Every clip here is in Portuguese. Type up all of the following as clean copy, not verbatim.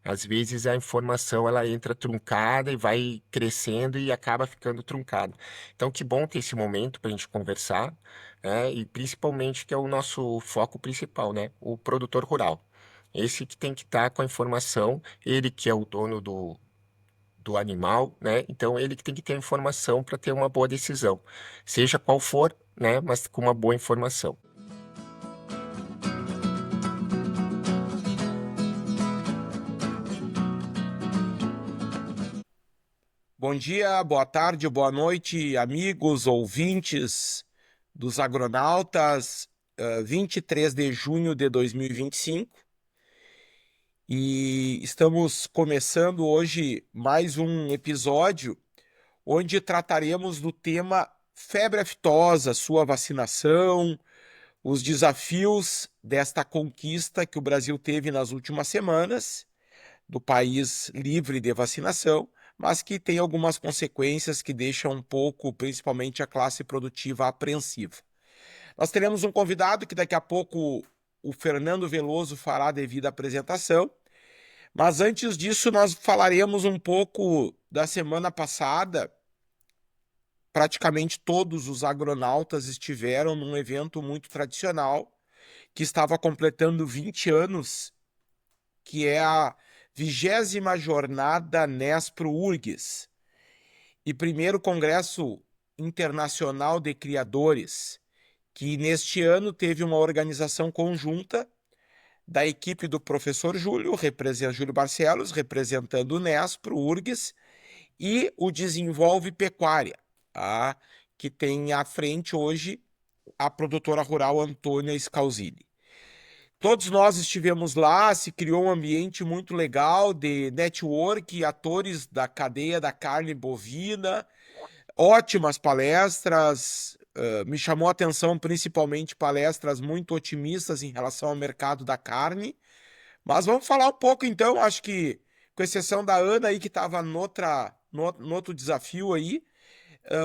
Às vezes a informação ela entra truncada e vai crescendo e acaba ficando truncada. Então, que bom ter esse momento para a gente conversar, né? E principalmente que é o nosso foco principal, né? O produtor rural. Esse que tem que estar com a informação, ele que é o dono do animal, né? Então, ele que tem que ter a informação para ter uma boa decisão, seja qual for, né? Mas com uma boa informação. Bom dia, boa tarde, boa noite, amigos, ouvintes dos Agronautas, 23 de junho de 2025. E estamos começando hoje mais um episódio onde trataremos do tema febre aftosa, sua vacinação, os desafios desta conquista que o Brasil teve nas últimas semanas, do país livre de vacinação, mas que tem algumas consequências que deixam um pouco, principalmente a classe produtiva, apreensiva. Nós teremos um convidado que daqui a pouco o Fernando Veloso fará a devida apresentação, mas antes disso nós falaremos um pouco da semana passada. Praticamente todos os agronautas estiveram num evento muito tradicional que estava completando 20 anos, que é a 20ª Jornada Nespro-URGS e primeiro Congresso Internacional de Criadores, que neste ano teve uma organização conjunta da equipe do professor Júlio Barcelos, representando o Nespro, URGS, e o Desenvolve Pecuária, que tem à frente hoje a produtora rural Antônia Scalzini. Todos nós estivemos lá, se criou um ambiente muito legal de network, atores da cadeia da carne bovina, ótimas palestras, me chamou a atenção principalmente palestras muito otimistas em relação ao mercado da carne, mas vamos falar um pouco então, acho que com exceção da Ana aí que estava no outro desafio aí,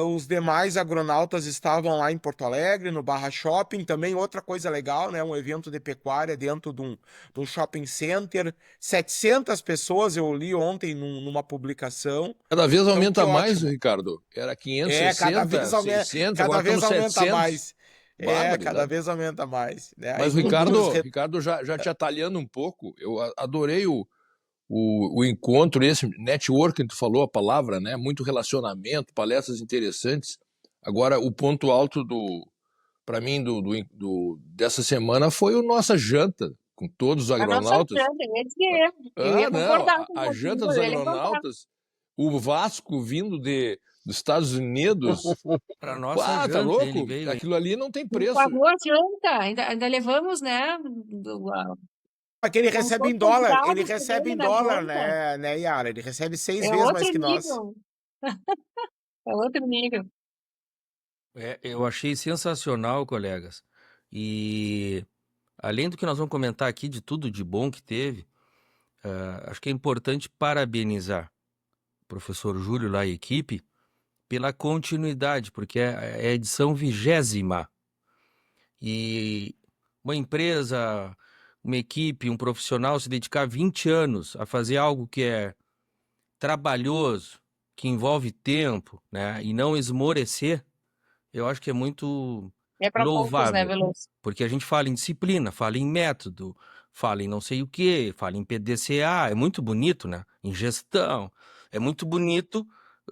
os demais agronautas estavam lá em Porto Alegre, no Barra Shopping, também outra coisa legal, né? Um evento de pecuária dentro de um shopping center, 700 pessoas, eu li ontem numa publicação, Cada vez então que aumenta mais, ótimo. Ricardo. Era Cada 560, 600, agora vez estamos aumenta 700. mais. Cada Barbaridade. vez aumenta mais, né? Aí Mas, com os Ricardo, já te atalhando um pouco, eu adorei o encontro, esse networking, tu falou a palavra, né? Muito relacionamento, palestras interessantes. Agora, o ponto alto para mim dessa semana foi a nossa janta com todos os A nossa agronautas. janta, eu ia Não, concordar com a você, janta dos eu ia concordar. agronautas, o Vasco vindo dos Estados Unidos. Para nossa Tá janta, ele louco? veio aí. Aquilo ali não tem Com preço. a boa janta, ainda levamos, né? Porque ele Fomos recebe em todos dólar, ele convidados por recebe ele em na dólar, janta. né, Yara? Ele recebe 6 É vezes mais outro que nós. nível. É outro nível. Eu achei sensacional, colegas. E além do que nós vamos comentar aqui de tudo de bom que teve, acho que é importante parabenizar o professor Júlio lá e a equipe pela continuidade, porque é a edição 20ª. E uma empresa, uma equipe, um profissional se dedicar 20 anos a fazer algo que é trabalhoso, que envolve tempo, né, e não esmorecer, eu acho que é muito É para poucos, né, louvável, Veloso? porque a gente fala em disciplina, fala em método, fala em não sei o quê, fala em PDCA, é muito bonito, né? Em gestão, é muito bonito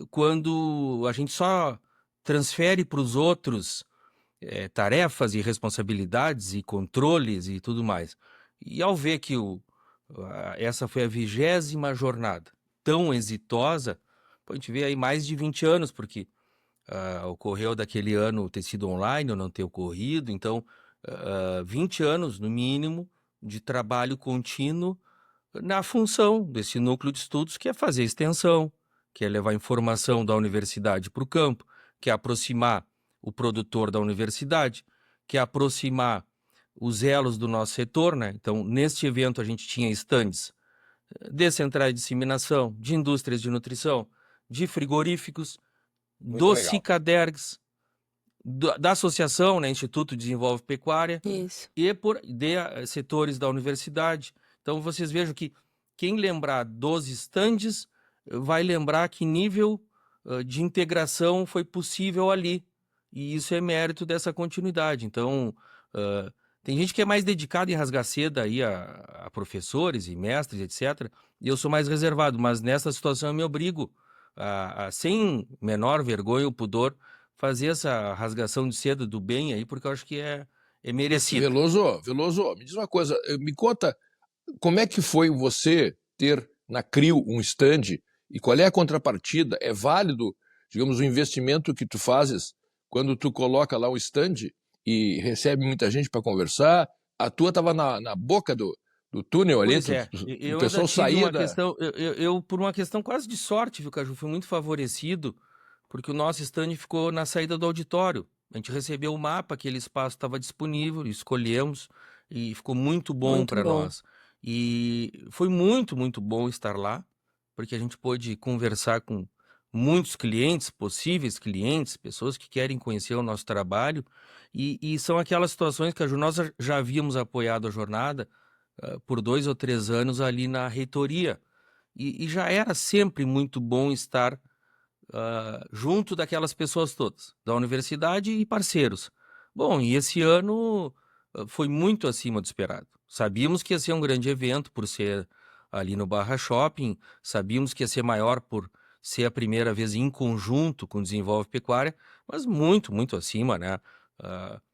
quando a gente só transfere para os outros tarefas e responsabilidades e controles e tudo mais. E ao ver que essa foi a 20ª jornada tão exitosa, a gente vê aí mais de 20 anos, porque ocorreu daquele ano ter sido online ou não ter ocorrido, então 20 anos no mínimo de trabalho contínuo na função desse núcleo de estudos, que é fazer extensão, que é levar informação da universidade para o campo, que é aproximar o produtor da universidade, que é aproximar os elos do nosso setor, né? Então, neste evento a gente tinha estandes de centrais de disseminação, de indústrias de nutrição, de frigoríficos, Muito dos legal. CICADERGs, da associação, né, Instituto Desenvolve Pecuária, Isso. e de setores da universidade. Então, vocês vejam que quem lembrar dos estandes vai lembrar que nível de integração foi possível ali. E isso é mérito dessa continuidade. Então, tem gente que é mais dedicada em rasgar seda aí a professores e mestres, etc. E eu sou mais reservado, mas nessa situação eu me obrigo sem menor vergonha ou pudor, fazer essa rasgação de seda do bem aí, porque eu acho que é merecido. Veloso, me diz uma coisa, me conta como é que foi você ter na CRIO um stand e qual é a contrapartida? É válido, digamos, o investimento que tu fazes quando tu coloca lá um stand e recebe muita gente para conversar? A tua estava na boca do túnel ali, Pois é, o eu ainda pessoal tive saía uma questão, por uma questão quase de sorte, viu, Caju, fui muito favorecido, porque o nosso stand ficou na saída do auditório. A gente recebeu o mapa, aquele espaço estava disponível, escolhemos, e ficou muito bom Muito para bom. nós. E foi muito, muito bom estar lá, porque a gente pôde conversar com muitos clientes, possíveis clientes, pessoas que querem conhecer o nosso trabalho, e são aquelas situações que nós já havíamos apoiado a jornada por 2 ou 3 anos ali na reitoria. E já era sempre muito bom estar junto daquelas pessoas todas, da universidade e parceiros. Bom, e esse ano foi muito acima do esperado. Sabíamos que ia ser um grande evento por ser ali no Barra Shopping, sabíamos que ia ser maior por ser a primeira vez em conjunto com o Desenvolve Pecuária, mas muito, muito acima, né?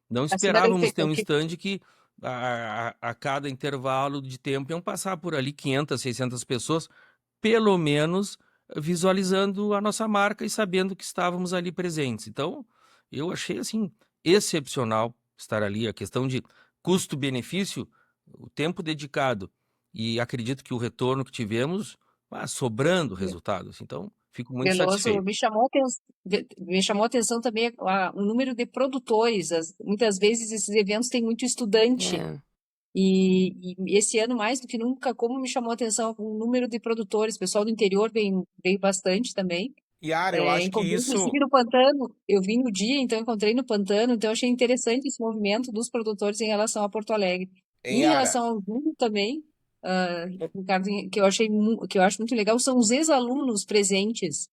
Não Acima da esperávamos ter um expectativa. stand que a cada intervalo de tempo iam passar por ali 500, 600 pessoas, pelo menos visualizando a nossa marca e sabendo que estávamos ali presentes. Então, eu achei assim excepcional estar ali. A questão de custo-benefício, o tempo dedicado e acredito que o retorno que tivemos, sobrando resultados. Então, fico muito Veloso, satisfeito. me chamou a atenção também o número de produtores. Muitas vezes esses eventos têm muito estudante. É. E esse ano, mais do que nunca, como me chamou a atenção o número de produtores. O pessoal do interior veio bastante também. Yara, eu acho que Encontrei, isso, inclusive, no Pantano. Eu vim no dia, então encontrei no Pantano. Então, eu achei interessante esse movimento dos produtores em relação a Porto Alegre. hein, Em Yara? relação ao Júlio também, Ricardo, que eu acho muito legal, são os ex-alunos presentes.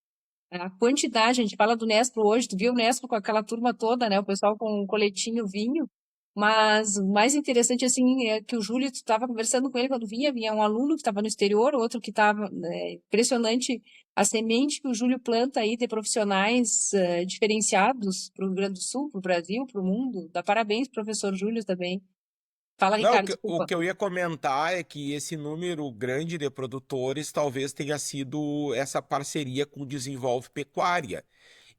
A quantidade, a gente fala do Nespo hoje, tu viu o Nespo com aquela turma toda, né? O pessoal com um coletinho vinho. Mas o mais interessante, assim, é que o Júlio, tu estava conversando com ele quando vinha um aluno que estava no exterior, outro que estava, impressionante a semente que o Júlio planta aí de profissionais diferenciados para o Rio Grande do Sul, para o Brasil, para o mundo. Dá parabéns, professor Júlio, também. Fala, Não, Ricardo, o desculpa. que eu ia comentar é que esse número grande de produtores talvez tenha sido essa parceria com o Desenvolve Pecuária.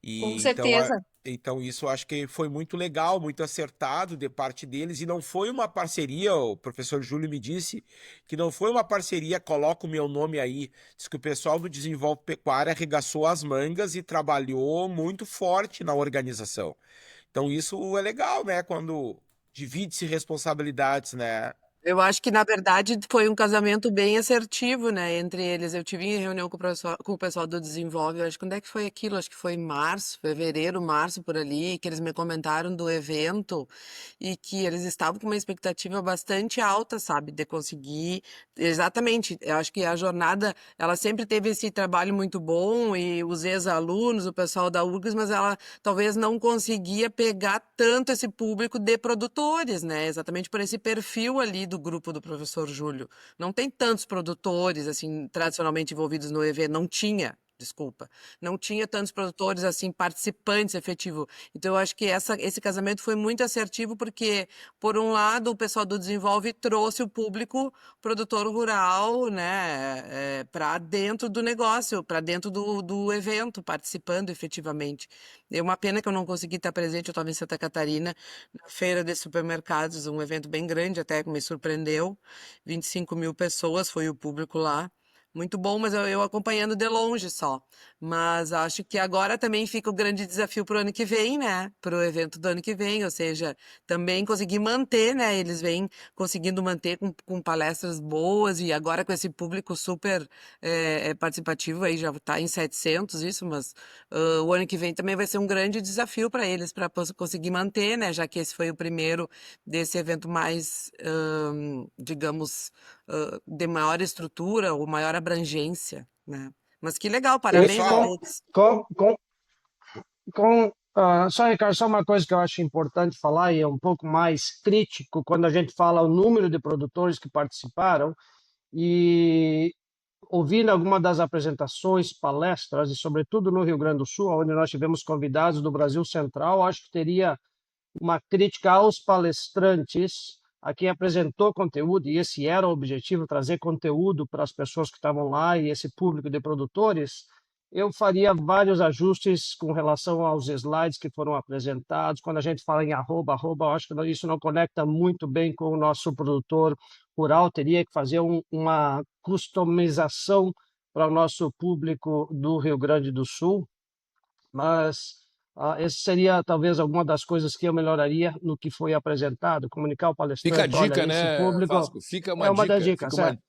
Com E então, certeza. então isso eu acho que foi muito legal, muito acertado de parte deles. E não foi uma parceria, o professor Júlio me disse que não foi uma parceria, coloca o meu nome aí. Diz que o pessoal do Desenvolve Pecuária arregaçou as mangas e trabalhou muito forte na organização. Então isso é legal, né? Quando divide-se responsabilidades, né? Eu acho que, na verdade, foi um casamento bem assertivo, né, entre eles. Eu tive em reunião com o pessoal do Desenvolve, eu acho que quando é que foi aquilo? Acho que foi em março, fevereiro, março, por ali, que eles me comentaram do evento e que eles estavam com uma expectativa bastante alta, sabe, de conseguir. Exatamente, eu acho que a jornada, ela sempre teve esse trabalho muito bom e os ex-alunos, o pessoal da URGS, mas ela talvez não conseguia pegar tanto esse público de produtores, né, exatamente por esse perfil ali do grupo do professor Júlio. Não tem tantos produtores, assim, tradicionalmente envolvidos no evento, não tinha, desculpa, não tinha tantos produtores, assim, participantes efetivos. Então, eu acho que esse casamento foi muito assertivo porque, por um lado, o pessoal do Desenvolve trouxe o público produtor rural, né, para dentro do negócio, para dentro do evento, participando efetivamente. É uma pena que eu não consegui estar presente, eu estava em Santa Catarina, na feira de supermercados, um evento bem grande até, que me surpreendeu. 25 mil pessoas foi o público lá, Muito bom, mas eu acompanhando de longe só. Mas acho que agora também fica o grande desafio para o ano que vem, né? Para o evento do ano que vem, ou seja, também conseguir manter, né? Eles vêm conseguindo manter com palestras boas e agora com esse público super participativo aí, já está em 700 isso, mas o ano que vem também vai ser um grande desafio para eles, para conseguir manter, né? Já que esse foi o primeiro desse evento mais, digamos, de maior estrutura ou maior abrangência, né? Mas que legal, parabéns a Pessoal, todos. Só, Ricardo, só uma coisa que eu acho importante falar, e é um pouco mais crítico quando a gente fala o número de produtores que participaram, e ouvindo alguma das apresentações, palestras, e sobretudo no Rio Grande do Sul, onde nós tivemos convidados do Brasil Central, acho que teria uma crítica aos palestrantes, a quem apresentou conteúdo, e esse era o objetivo, trazer conteúdo para as pessoas que estavam lá e esse público de produtores. Eu faria vários ajustes com relação aos slides que foram apresentados. Quando a gente fala em arroba, eu acho que isso não conecta muito bem com o nosso produtor rural. Teria que fazer uma customização para o nosso público do Rio Grande do Sul, mas essa seria talvez alguma das coisas que eu melhoraria no que foi apresentado, comunicar ao Fica a palestrante, olha, dica, esse né, público Vasco? Fica uma é uma das dica. dicas, Fica uma...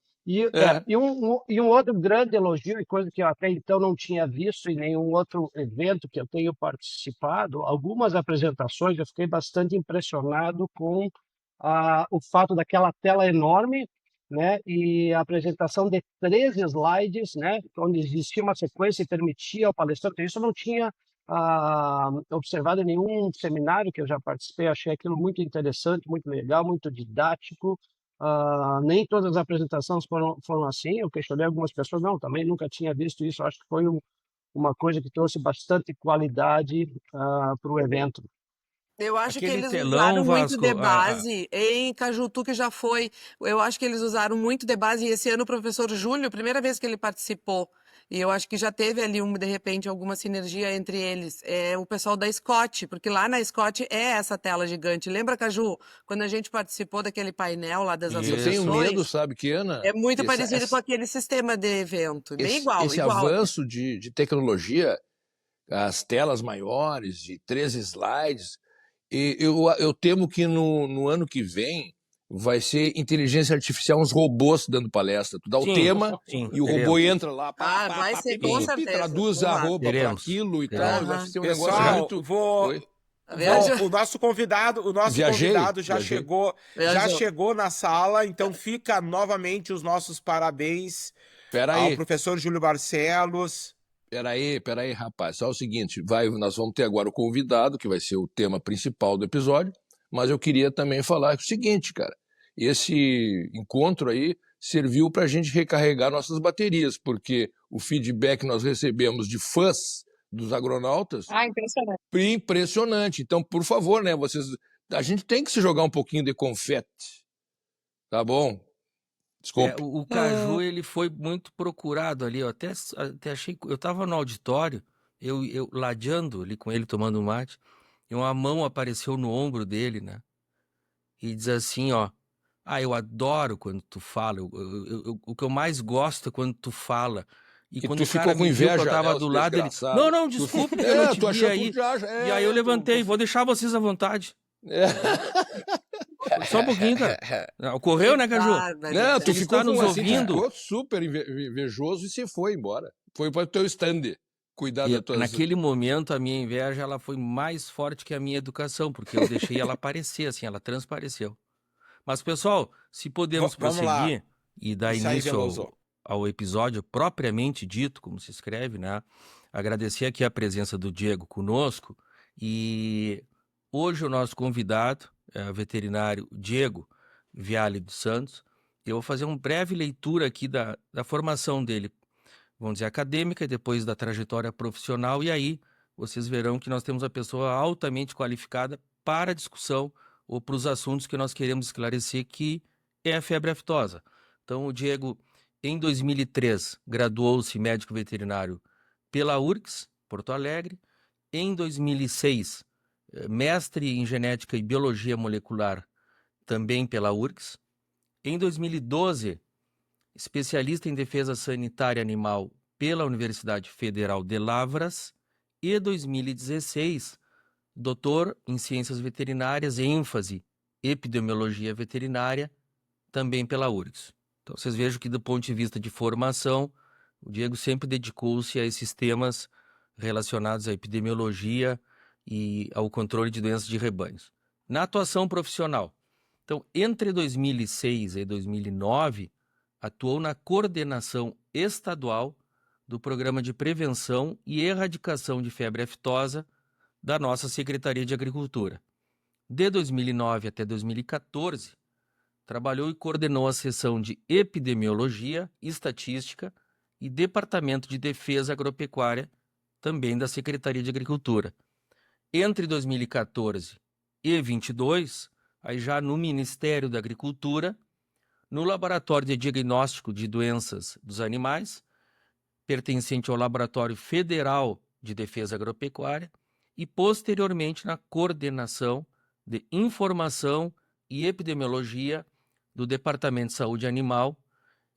É. E um outro grande elogio, e coisa que eu até então não tinha visto em nenhum outro evento que eu tenho participado, algumas apresentações, eu fiquei bastante impressionado com o fato daquela tela enorme, né, e a apresentação de 13 slides, né, onde existia uma sequência e permitia ao palestrante, isso eu não tinha observado em nenhum seminário que eu já participei, achei aquilo muito interessante, muito legal, muito didático. Nem todas as apresentações foram assim, eu questionei algumas pessoas, não, também nunca tinha visto isso, acho que foi uma coisa que trouxe bastante qualidade para o evento. Eu acho que Aquele eles telão, usaram muito Vasco, de base, em Caju, tu que já foi, eu acho que eles usaram muito de base, e esse ano o professor Júlio, primeira vez que ele participou, e eu acho que já teve ali, de repente, alguma sinergia entre eles, é o pessoal da Scott, porque lá na Scott é essa tela gigante. Lembra, Caju, quando a gente participou daquele painel lá das E eu tenho Isso. medo, associações? sabe, que, Ana, É muito essa, parecido com essa, aquele sistema de evento, bem igual, esse igual. avanço de tecnologia, as telas maiores, de 13 slides, e eu temo que no ano que vem vai ser inteligência artificial, uns robôs dando palestra. Tu dá o Sim, tema sim, e o robô entra lá, Vai ser com certeza, traduz vamos a lá. roupa para Teremos. aquilo e Teremos. tal. Vai Aham. ser um negócio pessoal, muito... Oi? o nosso convidado Viajei. já Viajou. chegou na sala, então fica novamente os nossos parabéns Pera ao aí. professor Júlio Barcelos. Peraí, rapaz. Só o seguinte, nós vamos ter agora o convidado, que vai ser o tema principal do episódio, mas eu queria também falar o seguinte, cara, esse encontro aí serviu para a gente recarregar nossas baterias, porque o feedback que nós recebemos de fãs dos agronautas, Impressionante. impressionante. Então, por favor, né, a gente tem que se jogar um pouquinho de confete, tá bom? Desculpe. O Caju, ele foi muito procurado ali, eu até achei, eu tava no auditório, eu ladeando ali com ele, tomando um mate, e uma mão apareceu no ombro dele, né, e diz assim, ó, eu adoro quando tu fala, o que eu mais gosto é quando tu fala, e Que quando tu o cara ficou com me viu que eu inveja, tava né, do os lado, ele, desgraçado. não, desculpe, porque eu não te tu vi achou aí, tu já, e aí eu levantei, vou deixar vocês à vontade. Só um pouquinho, cara. Ocorreu, né, Caju? Não, tu Ele ficou está nos assim, tu ouvindo. ficou super invejoso e você foi embora. Foi para o teu stand cuidar das tuas... Naquele momento, a minha inveja ela foi mais forte que a minha educação, porque eu deixei ela aparecer, assim, ela transpareceu. Mas, pessoal, se podemos Vamos lá. prosseguir e dar Isso aí, início Veloso. ao episódio propriamente dito, como se escreve, né? Agradecer aqui a presença do Diego conosco. E hoje o nosso convidado é o veterinário Diego Viale dos Santos. Eu vou fazer uma breve leitura aqui da formação dele, vamos dizer, acadêmica, e depois da trajetória profissional, e aí vocês verão que nós temos a pessoa altamente qualificada para a discussão ou para os assuntos que nós queremos esclarecer, que é a febre aftosa. Então, o Diego, em 2003, graduou-se médico veterinário pela URGS, Porto Alegre. Em 2006, mestre em genética e biologia molecular, também pela URGS. Em 2012, especialista em defesa sanitária animal pela Universidade Federal de Lavras, e 2016, doutor em ciências veterinárias, ênfase epidemiologia veterinária, também pela URGS. Então, vocês vejam que, do ponto de vista de formação, o Diego sempre dedicou-se a esses temas relacionados à epidemiologia e ao controle de doenças de rebanhos. Na atuação profissional, então, entre 2006 e 2009, atuou na coordenação estadual do Programa de Prevenção e Erradicação de Febre Aftosa da nossa Secretaria de Agricultura. De 2009 até 2014, trabalhou e coordenou a seção de Epidemiologia, Estatística e Departamento de Defesa Agropecuária, também da Secretaria de Agricultura. Entre 2014 e 2022, aí já no Ministério da Agricultura, no Laboratório de Diagnóstico de Doenças dos Animais, pertencente ao Laboratório Federal de Defesa Agropecuária, e posteriormente na coordenação de Informação e Epidemiologia do Departamento de Saúde Animal,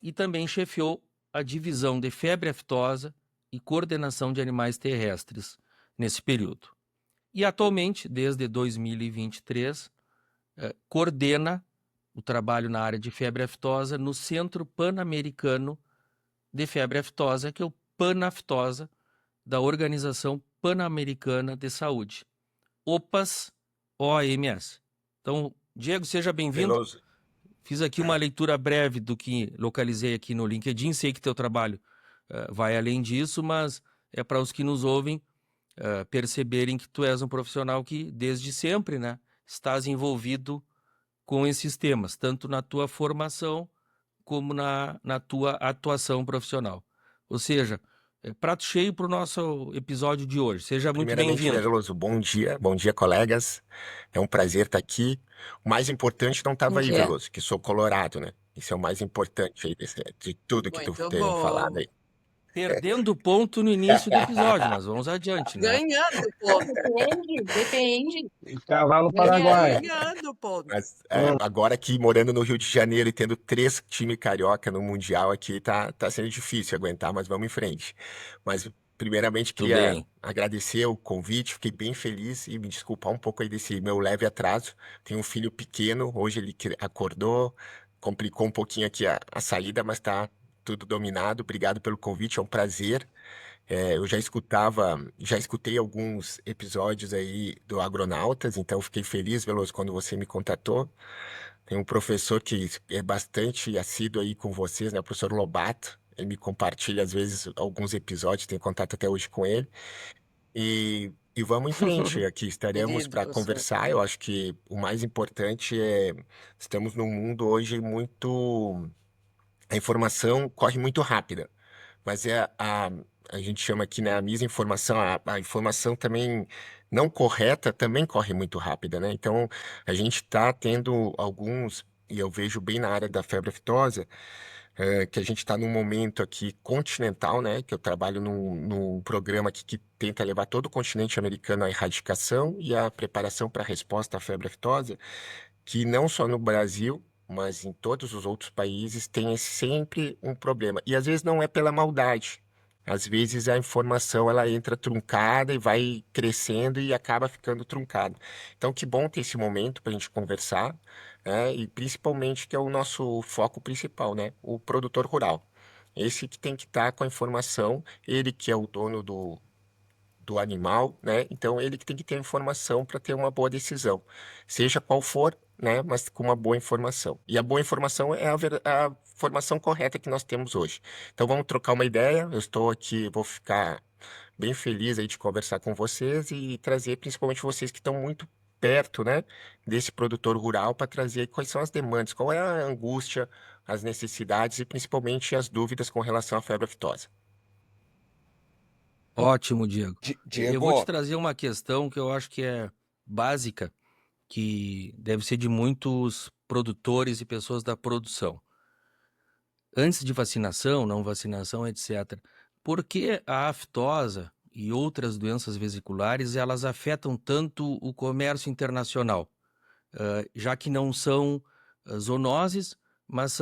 e também chefiou a divisão de febre aftosa e coordenação de animais terrestres nesse período. E atualmente, desde 2023, coordena o trabalho na área de febre aftosa no Centro Pan-Americano de Febre Aftosa, que é o Panaftosa, da Organização Pan-Americana de Saúde, OPAS-OMS. Então, Diego, seja bem-vindo. Veloso. Fiz aqui uma leitura breve do que localizei aqui no LinkedIn. Sei que teu trabalho vai além disso, mas é para os que nos ouvem perceberem que tu és um profissional que, desde sempre, né, estás envolvido com esses temas, tanto na tua formação como na tua atuação profissional. Ou seja, prato cheio para o nosso episódio de hoje. Seja muito Primeiramente, bem-vindo. Veloso, bom dia, colegas. É um prazer estar aqui. O mais importante não estava Bom aí, dia. Veloso, que sou colorado, né? Isso é o mais importante aí de tudo que tu Muito tem falado bom. aí. Perdendo ponto no início do episódio, mas vamos adiante, né? Ganhando ponto. Depende. Cavalo paraguaio. Ganhando ponto. Mas agora aqui, morando no Rio de Janeiro e tendo 3 times carioca no Mundial aqui, tá sendo difícil aguentar, mas vamos em frente. Mas, primeiramente, Tudo queria bem. agradecer o convite, fiquei bem feliz e me desculpar um pouco aí desse meu leve atraso. Tenho um filho pequeno, hoje ele acordou, complicou um pouquinho aqui a saída, mas tá tudo dominado. Obrigado pelo convite, é um prazer. Eu já escutei alguns episódios aí do Agronautas, então fiquei feliz, Veloso, quando você me contatou. Tem um professor que é bastante assíduo aí com vocês, né? O professor Lobato. Ele me compartilha, às vezes, alguns episódios, tenho contato até hoje com ele. E vamos em frente, aqui estaremos Querido para professor. conversar. Eu acho que o mais importante estamos num mundo hoje muito. A informação corre muito rápida, mas a gente chama aqui, né, a misinformação, a informação também não correta também corre muito rápida, né? Então, a gente está tendo alguns, e eu vejo bem na área da febre aftosa, que a gente está num momento aqui continental, né? Que eu trabalho num programa aqui que tenta levar todo o continente americano à erradicação e à preparação para a resposta à febre aftosa, que não só no Brasil, mas em todos os outros países tem sempre um problema. E às vezes não é pela maldade. Às vezes a informação ela entra truncada e vai crescendo e acaba ficando truncada. Então, que bom ter esse momento para a gente conversar, né? E principalmente que é o nosso foco principal, né? O produtor rural. Esse que tem que estar com a informação, ele que é o dono do animal, né? Então ele que tem que ter a informação para ter uma boa decisão, seja qual for, né? Mas com uma boa informação. E a boa informação é a formação correta que nós temos hoje. Então vamos trocar uma ideia. Eu estou aqui, vou ficar bem feliz aí de conversar com vocês e trazer principalmente vocês que estão muito perto, né, desse produtor rural para trazer quais são as demandas, qual é a angústia, as necessidades e principalmente as dúvidas com relação à febre aftosa. Ótimo, Diego. Eu vou te Diego, trazer uma questão que eu acho que é básica, que deve ser de muitos produtores e pessoas da produção. Antes de vacinação, não vacinação, etc. Por que a aftosa e outras doenças vesiculares elas afetam tanto o comércio internacional? Já que não são zoonoses, mas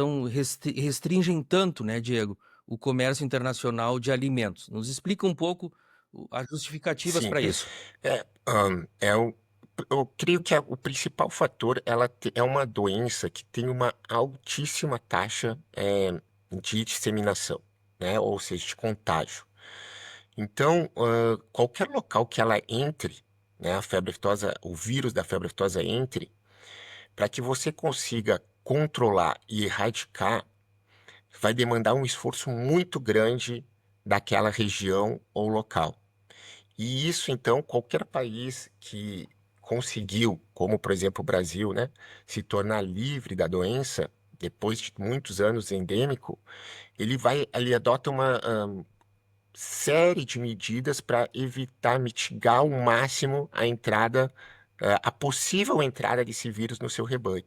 restringem tanto, né, Diego, o comércio internacional de alimentos. Nos explica um pouco as justificativas Sim, para isso. eu creio que o principal fator é uma doença que tem uma altíssima taxa de disseminação, né? Ou seja, de contágio. Então, qualquer local que ela entre, né, a febre aftosa, o vírus da febre aftosa entre, para que você consiga controlar e erradicar, vai demandar um esforço muito grande daquela região ou local. E isso, então, qualquer país que conseguiu, como por exemplo o Brasil, né, se tornar livre da doença, depois de muitos anos endêmico, ele adota uma série de medidas para evitar, mitigar ao máximo a entrada, a possível entrada desse vírus no seu rebanho.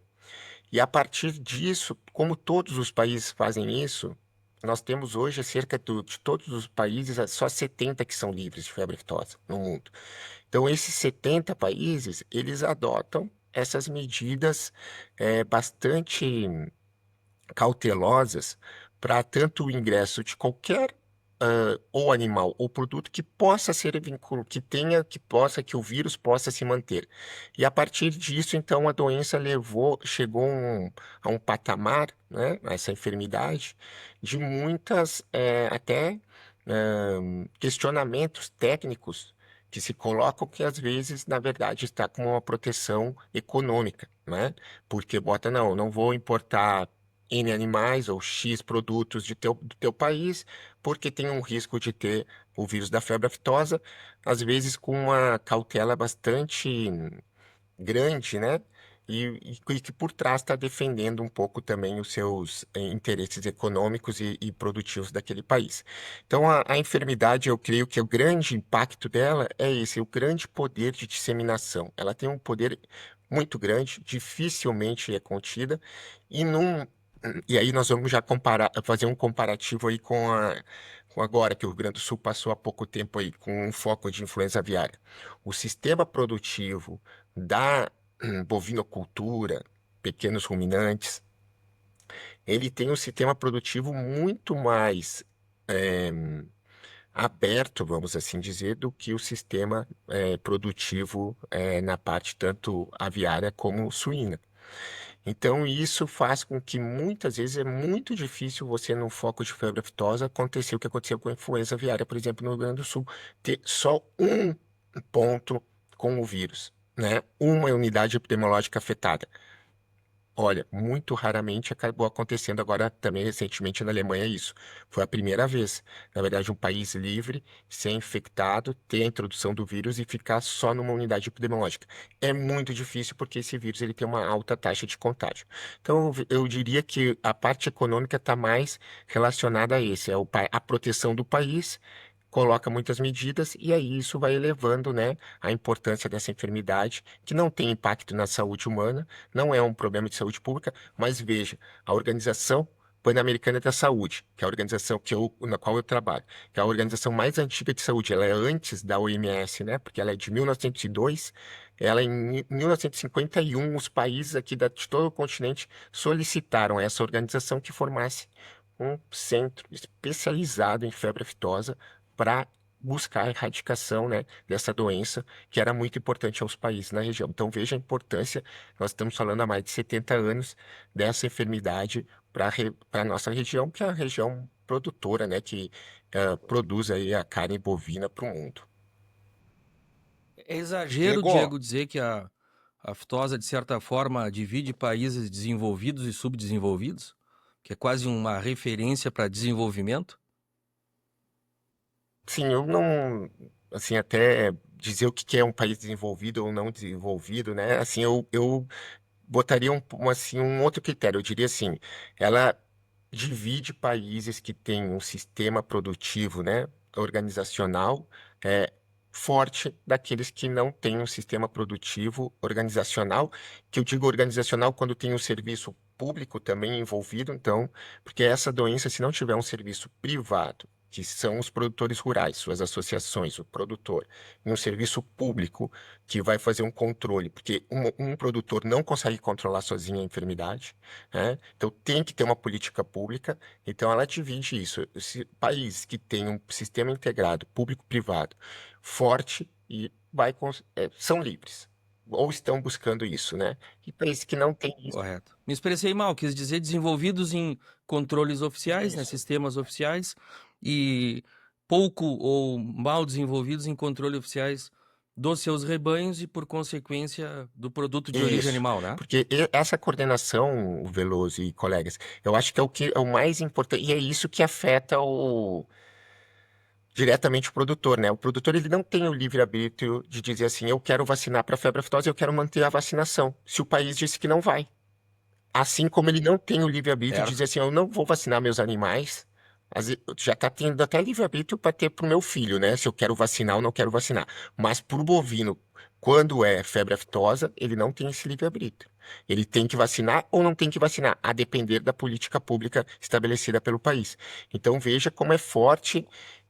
E a partir disso, como todos os países fazem isso, nós temos hoje de todos os países, só 70 que são livres de febre aftosa no mundo. Então, esses 70 países, eles adotam essas medidas bastante cautelosas para tanto o ingresso de qualquer ou animal ou produto que possa ser que o vírus possa se manter. E a partir disso, então, a doença chegou a um patamar, né, essa enfermidade, de muitas até questionamentos técnicos que se colocam que às vezes, na verdade, está com uma proteção econômica, né? Porque não vou importar N animais ou X produtos do teu país, porque tem um risco de ter o vírus da febre aftosa, às vezes com uma cautela bastante grande, né? E que por trás está defendendo um pouco também os seus interesses econômicos e produtivos daquele país. Então, a enfermidade, eu creio que o grande impacto dela é esse, o grande poder de disseminação. Ela tem um poder muito grande, dificilmente é contida, e num e aí nós vamos já fazer um comparativo aí com agora que o Rio Grande do Sul passou há pouco tempo aí com um foco de influenza aviária. O sistema produtivo da bovinocultura, pequenos ruminantes, ele tem um sistema produtivo muito mais eh, aberto, vamos assim dizer, do que o sistema produtivo na parte tanto aviária como suína. Então, isso faz com que muitas vezes é muito difícil você, num foco de febre aftosa, acontecer o que aconteceu com a influenza aviária, por exemplo, no Rio Grande do Sul, ter só um ponto com o vírus, né? Uma unidade epidemiológica afetada. Olha, muito raramente acabou acontecendo agora também recentemente na Alemanha isso. Foi a primeira vez, na verdade, um país livre ser infectado, ter a introdução do vírus e ficar só numa unidade epidemiológica. É muito difícil porque esse vírus ele tem uma alta taxa de contágio. Então, eu diria que a parte econômica está mais relacionada a esse, a proteção do país. Coloca muitas medidas e aí isso vai elevando, né, a importância dessa enfermidade, que não tem impacto na saúde humana, não é um problema de saúde pública, mas veja, a Organização Pan-Americana da Saúde, que é a organização na qual eu trabalho, que é a organização mais antiga de saúde, ela é antes da OMS, né, porque ela é de 1902, ela em 1951, os países aqui de todo o continente solicitaram a essa organização que formasse um centro especializado em febre aftosa para buscar a erradicação, né, dessa doença que era muito importante aos países na região. Então veja a importância, nós estamos falando há mais de 70 anos dessa enfermidade para a nossa região, que é a região produtora, né, que produz aí a carne bovina para o mundo. É exagero, Diego, Diego, dizer que a aftosa, de certa forma, divide países desenvolvidos e subdesenvolvidos, que é quase uma referência para desenvolvimento? Sim, eu não, assim, até dizer o que que é um país desenvolvido ou não desenvolvido, né? Assim, eu botaria um outro critério. Eu diria assim, ela divide países que têm um sistema produtivo, né, organizacional, é, forte daqueles que não têm um sistema produtivo organizacional, que eu digo organizacional quando tem um serviço público também envolvido, então, porque essa doença, se não tiver um serviço privado que são os produtores rurais, suas associações, o produtor, e um serviço público que vai fazer um controle, porque um produtor não consegue controlar sozinho a enfermidade, né? Então tem que ter uma política pública. Então ela divide isso. Países que têm um sistema integrado, público-privado, forte e são livres, ou estão buscando isso, né? E países que não têm isso, Correto. Me expressei mal, quis dizer desenvolvidos em controles oficiais, né, isso. sistemas oficiais, e pouco ou mal desenvolvidos em controle oficiais dos seus rebanhos e, por consequência, do produto de origem Isso, animal, né? porque essa coordenação, Veloso e colegas, eu acho que é o mais importante, e é isso que afeta diretamente o produtor, né? O produtor ele não tem o livre-arbítrio de dizer assim, eu quero vacinar para febre aftosa, eu quero manter a vacinação, se o país disse que não vai. Assim como ele não tem o livre-arbítrio de dizer assim, eu não vou vacinar meus animais, já está tendo até livre-arbítrio para ter para o meu filho, né? Se eu quero vacinar ou não quero vacinar. Mas para o bovino, quando é febre aftosa, ele não tem esse livre-arbítrio. Ele tem que vacinar ou não tem que vacinar, a depender da política pública estabelecida pelo país. Então veja como é forte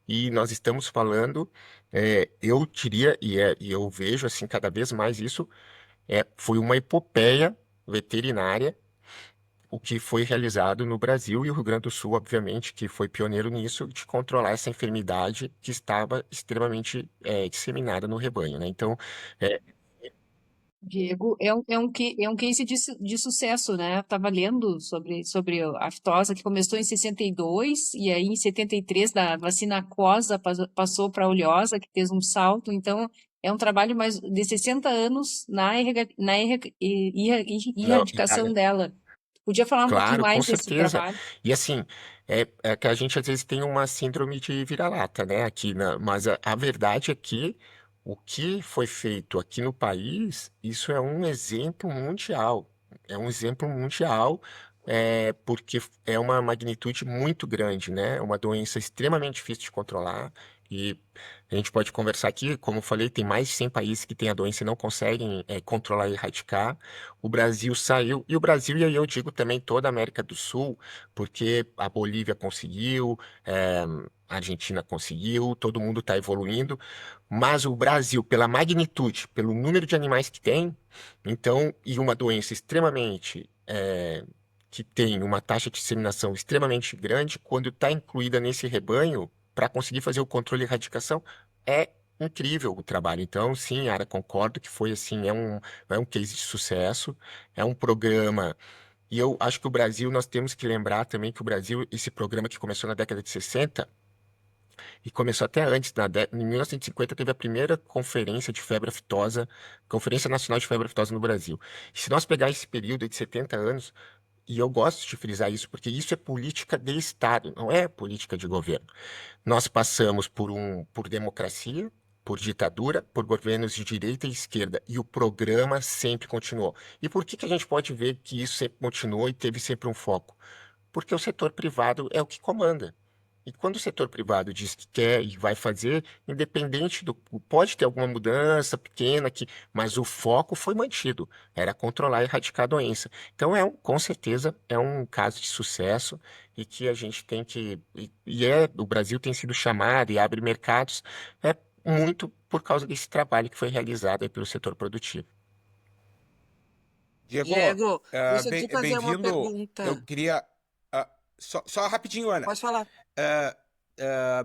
e nós estamos falando, eu diria, e eu vejo assim cada vez mais isso, foi uma epopeia veterinária o que foi realizado no Brasil e o Rio Grande do Sul, obviamente, que foi pioneiro nisso, de controlar essa enfermidade que estava extremamente disseminada no rebanho, né? Então, é, Diego, é um case de sucesso, né? Eu estava lendo sobre a aftosa, que começou em 62, e aí em 73 da vacina aquosa passou para a oleosa, que fez um salto. Então, é um trabalho mais de 60 anos não, erradicação dela. Podia falar um pouquinho claro, com mais desse certeza. trabalho? E assim, é que a gente às vezes tem uma síndrome de vira-lata, né? Aqui mas a verdade é que o que foi feito aqui no país, isso é um exemplo mundial. É um exemplo mundial, porque é uma magnitude muito grande, né? É uma doença extremamente difícil de controlar. E a gente pode conversar aqui, como eu falei, tem mais de 100 países que têm a doença e não conseguem controlar e erradicar. O Brasil saiu, e o Brasil, e aí eu digo também toda a América do Sul, porque a Bolívia conseguiu, a Argentina conseguiu, todo mundo está evoluindo, mas o Brasil, pela magnitude, pelo número de animais que tem, então, e uma doença extremamente, que tem uma taxa de disseminação extremamente grande, quando está incluída nesse rebanho, para conseguir fazer o controle e erradicação, é incrível o trabalho. Então, sim, Ara, concordo que foi assim, é um case de sucesso, é um programa. E eu acho que o Brasil, nós temos que lembrar também que o Brasil, esse programa que começou na década de 60 e começou até antes, em 1950 teve a primeira conferência de febre aftosa, Conferência Nacional de Febre Aftosa no Brasil. E se nós pegar esse período de 70 anos, e eu gosto de frisar isso, porque isso é política de Estado, não é política de governo. Nós passamos por democracia, por ditadura, por governos de direita e esquerda, e o programa sempre continuou. E por que a gente pode ver que isso sempre continuou e teve sempre um foco? Porque o setor privado é o que comanda. E quando o setor privado diz que quer e vai fazer, independente do. Pode ter alguma mudança pequena aqui, mas o foco foi mantido. Era controlar e erradicar a doença. Então, com certeza, é um caso de sucesso e que a gente tem que. O Brasil tem sido chamado e abre mercados, muito por causa desse trabalho que foi realizado aí pelo setor produtivo. Diego, Diego, deixa eu te fazer uma bem-vindo. Eu pergunta. queria. Só rapidinho, Ana. Pode falar.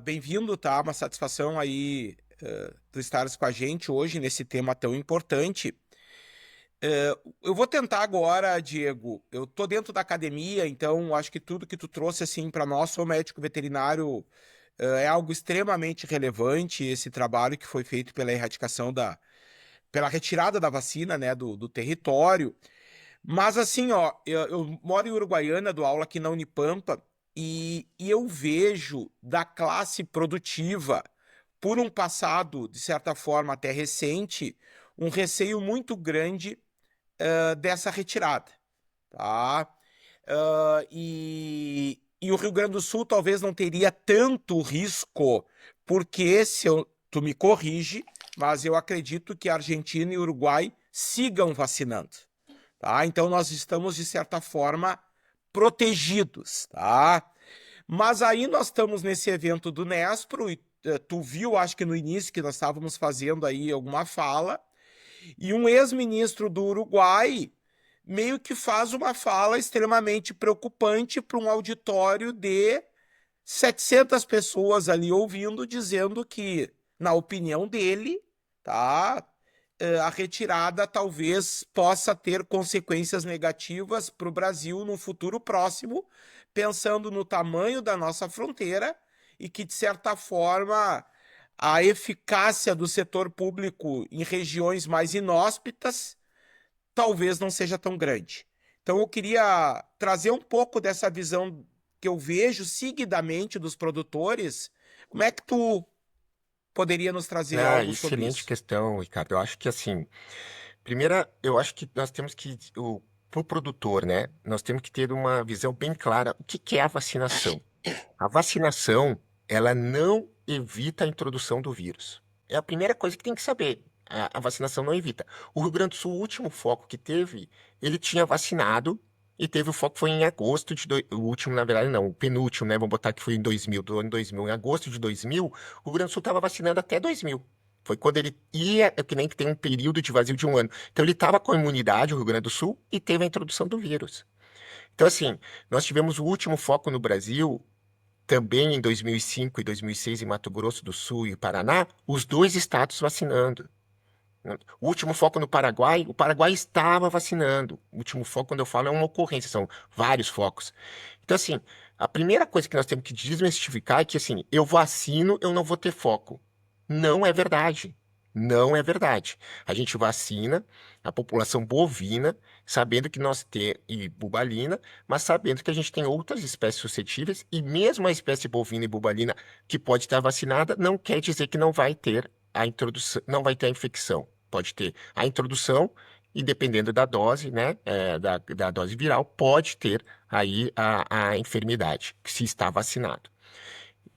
Bem-vindo, tá? Uma satisfação aí tu estares com a gente hoje nesse tema tão importante. Eu vou tentar agora, Diego. Eu tô dentro da academia, então acho que tudo que tu trouxe assim para nós, sou médico veterinário, é algo extremamente relevante. Esse trabalho que foi feito pela erradicação pela retirada da vacina, né, do território. Mas assim, ó, eu moro em Uruguaiana, dou aula aqui na Unipampa, e eu vejo da classe produtiva, por um passado, de certa forma, até recente, um receio muito grande dessa retirada, tá? E o Rio Grande do Sul talvez não teria tanto risco, porque, tu me corrige, mas eu acredito que a Argentina e o Uruguai sigam vacinando. Tá? Então nós estamos, de certa forma, protegidos, tá? Mas aí nós estamos nesse evento do Nespro, e tu viu, acho que no início, que nós estávamos fazendo aí alguma fala, e um ex-ministro do Uruguai meio que faz uma fala extremamente preocupante para um auditório de 700 pessoas ali ouvindo, dizendo que, na opinião dele, tá, a retirada talvez possa ter consequências negativas para o Brasil no futuro próximo, pensando no tamanho da nossa fronteira e que, de certa forma, a eficácia do setor público em regiões mais inóspitas talvez não seja tão grande. Então, eu queria trazer um pouco dessa visão que eu vejo seguidamente dos produtores. Como é que tu poderia nos trazer algo sobre Excelente isso? questão, Ricardo. Eu acho que assim, primeira, eu acho que nós temos que, pro produtor, né, nós temos que ter uma visão bem clara o que que é a vacinação. A vacinação, ela não evita a introdução do vírus. É a primeira coisa que tem que saber. A vacinação não evita. O Rio Grande do Sul, o último foco que teve, ele tinha vacinado e teve o foco foi em agosto o último, na verdade, não, o penúltimo, né? Vamos botar que foi em 2000, do ano 2000. Em agosto de 2000, o Rio Grande do Sul estava vacinando até 2000. Foi quando ele ia, é que nem que tem um período de vazio de um ano. Então ele estava com a imunidade, o Rio Grande do Sul, e teve a introdução do vírus. Então, assim, nós tivemos o último foco no Brasil também em 2005 e 2006 em Mato Grosso do Sul e Paraná, os dois estados vacinando. O último foco no Paraguai, o Paraguai estava vacinando. O último foco, quando eu falo, é uma ocorrência, são vários focos. Então, assim, a primeira coisa que nós temos que desmistificar é que, assim, eu vacino, eu não vou ter foco. Não é verdade. Não é verdade. A gente vacina a população bovina, sabendo que nós temos, e bubalina, mas sabendo que a gente tem outras espécies suscetíveis, e mesmo a espécie bovina e bubalina que pode estar vacinada, não quer dizer que não vai ter a introdução, não vai ter a infecção. Pode ter a introdução e dependendo da dose, né, da dose viral, pode ter aí a enfermidade, se está vacinado.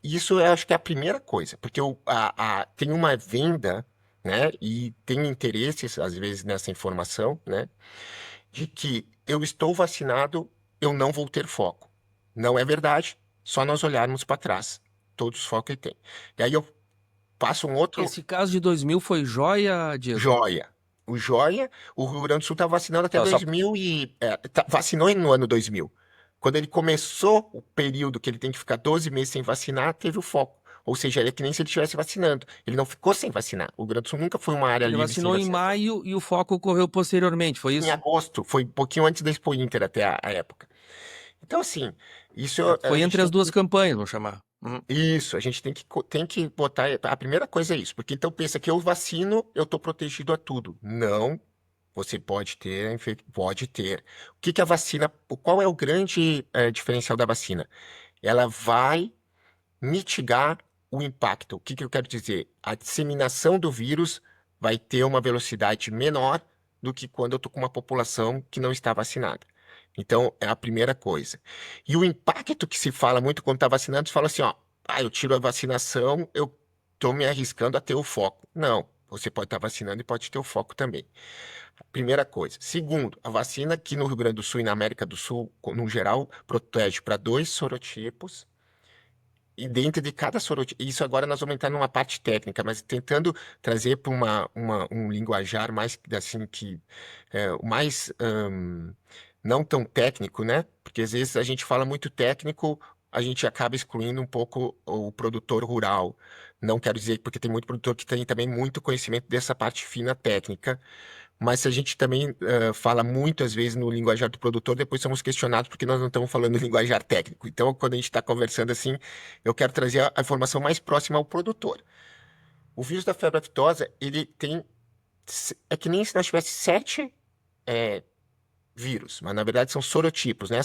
Isso eu acho que é a primeira coisa, porque tem uma venda, né, e tem interesses, às vezes, nessa informação, né, de que eu estou vacinado, eu não vou ter foco. Não é verdade, só nós olharmos para trás, todos os focos que tem. E aí eu passo um outro Esse caso de 2000 foi joia, Diego? joia. O joia, o Rio Grande do Sul está vacinando até Só, só 2000 vacinou no ano 2000. Quando ele começou o período que ele tem que ficar 12 meses sem vacinar, teve o foco. Ou seja, é que nem se ele estivesse vacinando. Ele não ficou sem vacinar. O Rio Grande do Sul nunca foi uma área ele livre sem vacinou em vacinação. maio e o foco ocorreu posteriormente, foi Em isso? agosto, foi um pouquinho antes da Expo Inter até a época. Então, assim, isso Certo. a Foi gente entre tem as duas que. campanhas, vamos chamar. Uhum. Isso, a gente tem que botar. A primeira coisa é isso, porque então pensa que eu vacino, eu estou protegido a tudo. Não, você pode ter, pode ter. O que que a vacina, qual é o grande diferencial da vacina? Ela vai mitigar o impacto. O que que eu quero dizer? A disseminação do vírus vai ter uma velocidade menor do que quando eu estou com uma população que não está vacinada. Então, é a primeira coisa. E o impacto que se fala muito quando está vacinando, se fala assim, ó, eu tiro a vacinação, eu estou me arriscando a ter o foco. Não, você pode estar vacinando e pode ter o foco também. Primeira coisa. Segundo, a vacina aqui no Rio Grande do Sul e na América do Sul, no geral, protege para 2 sorotipos. E dentro de cada sorotipo, isso agora nós vamos entrar numa parte técnica, mas tentando trazer para um linguajar mais assim que o mais não tão técnico, né? Porque às vezes a gente fala muito técnico, a gente acaba excluindo um pouco o produtor rural. Não quero dizer porque tem muito produtor que tem também muito conhecimento dessa parte fina técnica, mas se a gente também fala muitas vezes no linguajar do produtor, depois somos questionados porque nós não estamos falando no linguajar técnico. Então, quando a gente está conversando assim, eu quero trazer a informação mais próxima ao produtor. O vírus da febre aftosa, ele tem. É que nem se nós tivesse 7 vírus, mas na verdade são sorotipos, né?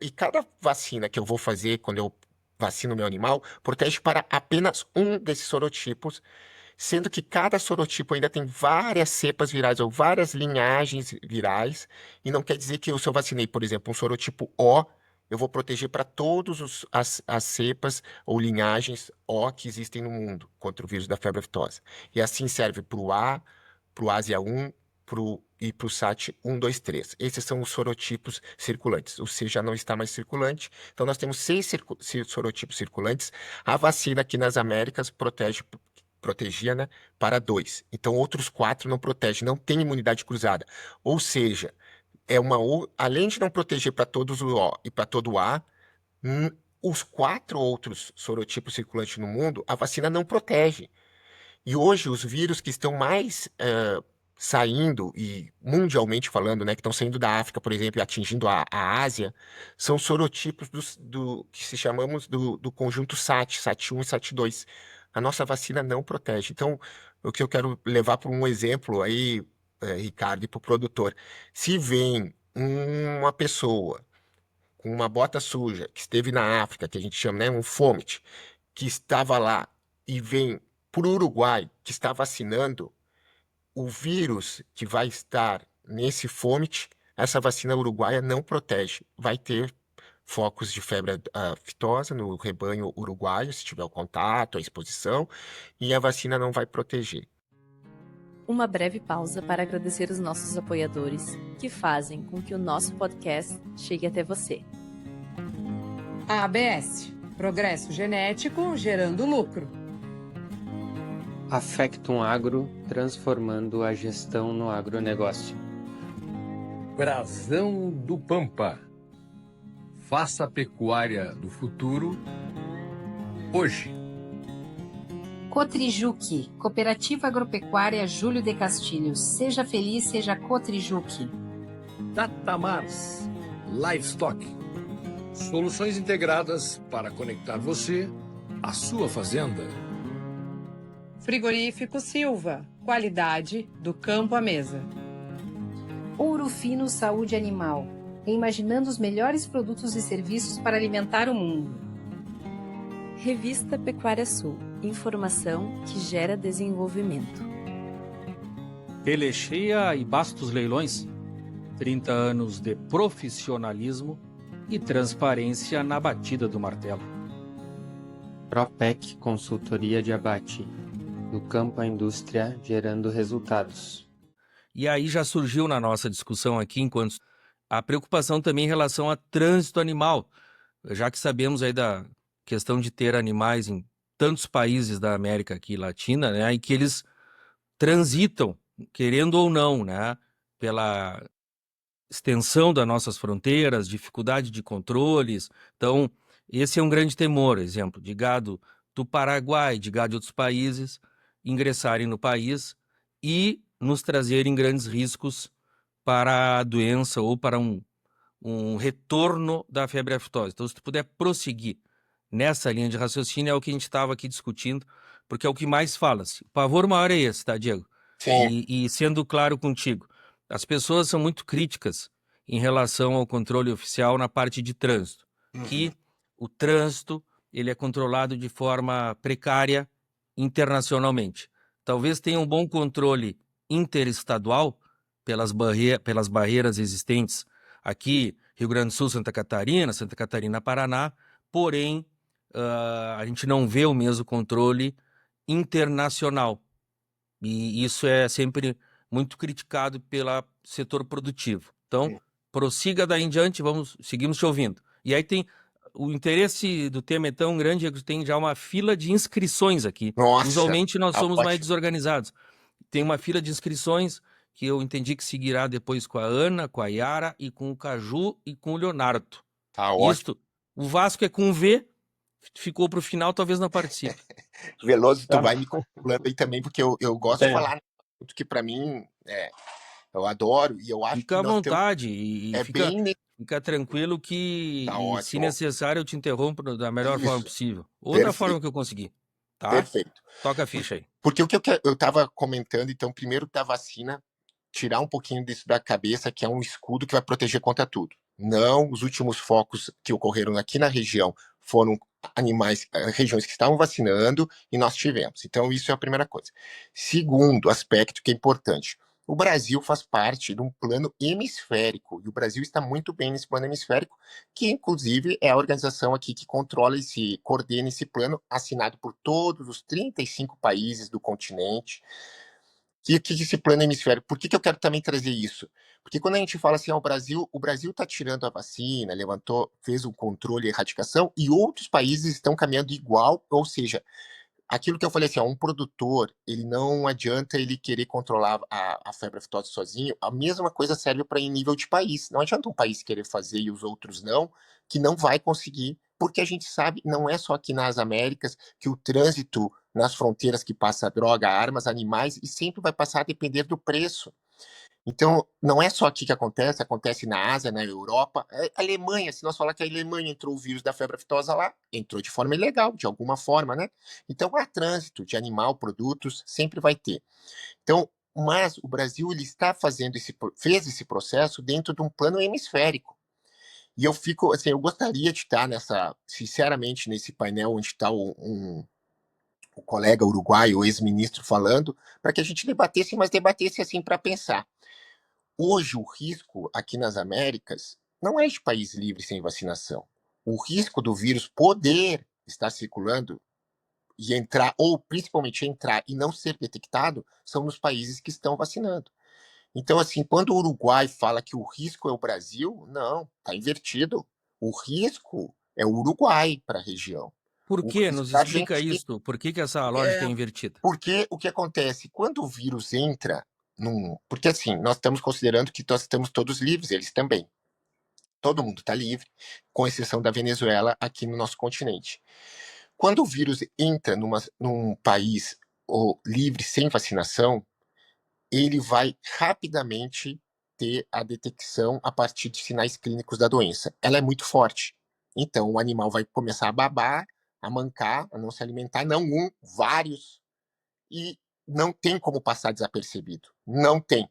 E cada vacina que eu vou fazer quando eu vacino meu animal protege para apenas um desses sorotipos, sendo que cada sorotipo ainda tem várias cepas virais ou várias linhagens virais, e não quer dizer que se eu vacinei, por exemplo, um sorotipo O, eu vou proteger para todas as cepas ou linhagens O que existem no mundo contra o vírus da febre aftosa. E assim serve para o A, para o Ásia 1, e para o SAT 1, 2, 3. Esses são os sorotipos circulantes. O C já não está mais circulante. Então, nós temos 6 sorotipos circulantes. A vacina aqui nas Américas protegia, né, para 2. Então, outros 4 não protegem, não tem imunidade cruzada. Ou seja, além de não proteger para todos o O e para todo o A, os 4 outros sorotipos circulantes no mundo, a vacina não protege. E hoje, os vírus que estão mais saindo, e mundialmente falando, né, que estão saindo da África, por exemplo, e atingindo a Ásia, são sorotipos que se chamamos do conjunto SAT, SAT1 e SAT2. A nossa vacina não protege. Então, o que eu quero levar para um exemplo aí, Ricardo, e para o produtor. Se vem uma pessoa com uma bota suja, que esteve na África, que a gente chama, né, um fomite, que estava lá e vem para o Uruguai, que está vacinando, o vírus que vai estar nesse fomite, essa vacina uruguaia não protege. Vai ter focos de febre aftosa no rebanho uruguaio, se tiver o contato, a exposição, e a vacina não vai proteger. Uma breve pausa para agradecer os nossos apoiadores, que fazem com que o nosso podcast chegue até você. A ABS, Progresso Genético gerando lucro. A Factum Agro, transformando a gestão no agronegócio. Brasão do Pampa. Faça a pecuária do futuro hoje. Cotrijuque, Cooperativa Agropecuária Júlio de Castilhos. Seja feliz, seja Cotrijuque. Datamars Livestock. Soluções integradas para conectar você à sua fazenda. Frigorífico Silva, qualidade do campo à mesa. Ouro Fino Saúde Animal, imaginando os melhores produtos e serviços para alimentar o mundo. Revista Pecuária Sul, informação que gera desenvolvimento. Pelechia e Bastos Leilões, 30 anos de profissionalismo e transparência na batida do martelo. Propec Consultoria de Abate, do campo à indústria gerando resultados. E aí já surgiu na nossa discussão aqui, enquanto a preocupação também em relação a trânsito animal, já que sabemos aí da questão de ter animais em tantos países da América aqui Latina, né, e que eles transitam, querendo ou não, né, pela extensão das nossas fronteiras, dificuldade de controles. Então, esse é um grande temor, exemplo, de gado do Paraguai, de gado de outros países, ingressarem no país e nos trazerem grandes riscos para a doença ou para um retorno da febre aftosa. Então, se tu puder prosseguir nessa linha de raciocínio, é o que a gente estava aqui discutindo, porque é o que mais fala-se. O pavor maior é esse, tá, Diego? Sim. E sendo claro contigo, as pessoas são muito críticas em relação ao controle oficial na parte de trânsito, que o trânsito ele é controlado de forma precária internacionalmente. Talvez tenha um bom controle interestadual pelas barreiras existentes aqui, Rio Grande do Sul, Santa Catarina, Paraná, porém, a gente não vê o mesmo controle internacional. E isso é sempre muito criticado pelo setor produtivo. Então, prossiga daí em diante, seguimos te ouvindo. E aí tem o interesse do tema é tão grande que tem já uma fila de inscrições aqui. Nossa, Usualmente nós somos mais ótimo. desorganizados. Tem uma fila de inscrições que eu entendi que seguirá depois com a Ana, com a Yara e com o Caju e com o Leonardo. Tá ótimo. Isto, o Vasco é com V, ficou para o final, talvez não participe. Veloso, tu vai me controlando aí também, porque eu gosto de falar muito que para mim eu adoro e eu acho Fica que à nós vontade e fica tranquilo que, Tá e, ótimo. se necessário, eu te interrompo da melhor Isso. forma possível. Ou Perfeito. da forma que eu conseguir. Tá? Perfeito. Toca a ficha aí. Porque o que eu estava comentando, então, primeiro da vacina, tirar um pouquinho disso da cabeça, que é um escudo que vai proteger contra tudo. Não, os últimos focos que ocorreram aqui na região foram regiões que estavam vacinando e nós tivemos. Então, isso é a primeira coisa. Segundo aspecto que é importante, o Brasil faz parte de um plano hemisférico, e o Brasil está muito bem nesse plano hemisférico, que inclusive é a organização aqui que controla e coordena esse plano, assinado por todos os 35 países do continente. que esse plano hemisférico, por que eu quero também trazer isso? Porque quando a gente fala assim, o Brasil está tirando a vacina, fez um controle e erradicação, e outros países estão caminhando igual, ou seja, aquilo que eu falei assim, um produtor, ele não adianta ele querer controlar a febre aftosa sozinho, a mesma coisa serve para em nível de país. Não adianta um país querer fazer e os outros não, que não vai conseguir, porque a gente sabe, não é só aqui nas Américas, que o trânsito nas fronteiras que passa droga, armas, animais, e sempre vai passar a depender do preço. Então, não é só aqui que acontece na Ásia, na Europa. A Alemanha, se nós falar que a Alemanha entrou o vírus da febre aftosa lá, entrou de forma ilegal, de alguma forma, né? Então, há trânsito de animal, produtos, sempre vai ter. Então, mas o Brasil ele está fez esse processo dentro de um plano hemisférico. E eu fico, assim, eu gostaria de estar sinceramente, nesse painel onde está o colega uruguaio, o ex-ministro falando, para que a gente debatesse, mas debatesse assim para pensar. Hoje, o risco aqui nas Américas não é de país livre sem vacinação. O risco do vírus poder estar circulando e entrar, ou principalmente entrar e não ser detectado, são nos países que estão vacinando. Então, assim, quando o Uruguai fala que o risco é o Brasil, não, está invertido. O risco é o Uruguai para a região. Por O quê? risco Nos da explica Argentina. isso. Por que essa lógica é invertida? Porque o que acontece? Quando o vírus entra Porque assim, nós estamos considerando que nós estamos todos livres, eles também. Todo mundo está livre, com exceção da Venezuela aqui no nosso continente. Quando o vírus entra num país livre, sem vacinação, ele vai rapidamente ter a detecção a partir de sinais clínicos da doença. Ela é muito forte. Então, o animal vai começar a babar, a mancar, a não se alimentar, não vários, e não tem como passar desapercebido. Não tem,